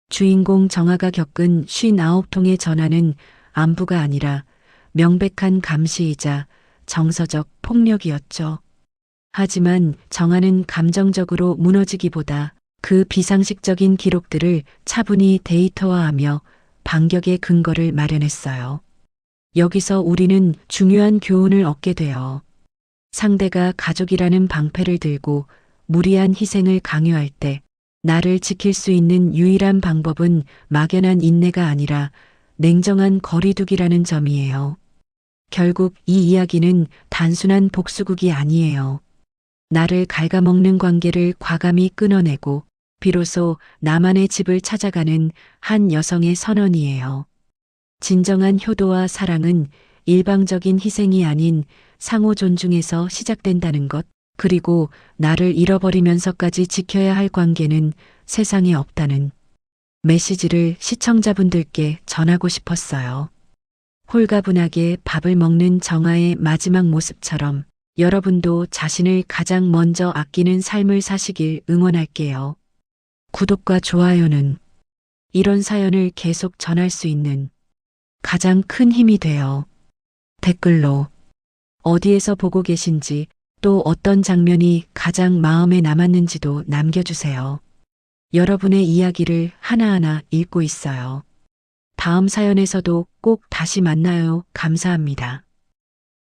주인공 정아가 겪은 59통의 전화는 안부가 아니라 명백한 감시이자 정서적 폭력이었죠. 하지만 정아는 감정적으로 무너지기보다 그 비상식적인 기록들을 차분히 데이터화하며 반격의 근거를 마련했어요. 여기서 우리는 중요한 교훈을 얻게 돼요. 상대가 가족이라는 방패를 들고 무리한 희생을 강요할 때 나를 지킬 수 있는 유일한 방법은 막연한 인내가 아니라 냉정한 거리두기라는 점이에요. 결국 이 이야기는 단순한 복수극이 아니에요. 나를 갉아먹는 관계를 과감히 끊어내고 비로소 나만의 집을 찾아가는 한 여성의 선언이에요. 진정한 효도와 사랑은 일방적인 희생이 아닌 상호 존중에서 시작된다는 것, 그리고 나를 잃어버리면서까지 지켜야 할 관계는 세상에 없다는 메시지를 시청자분들께 전하고 싶었어요. 홀가분하게 밥을 먹는 정아의 마지막 모습처럼 여러분도 자신을 가장 먼저 아끼는 삶을 사시길 응원할게요. 구독과 좋아요는 이런 사연을 계속 전할 수 있는 가장 큰 힘이 돼요. 댓글로 어디에서 보고 계신지 또 어떤 장면이 가장 마음에 남았는지도 남겨주세요. 여러분의 이야기를 하나하나 읽고 있어요. 다음 사연에서도 꼭 다시 만나요. 감사합니다.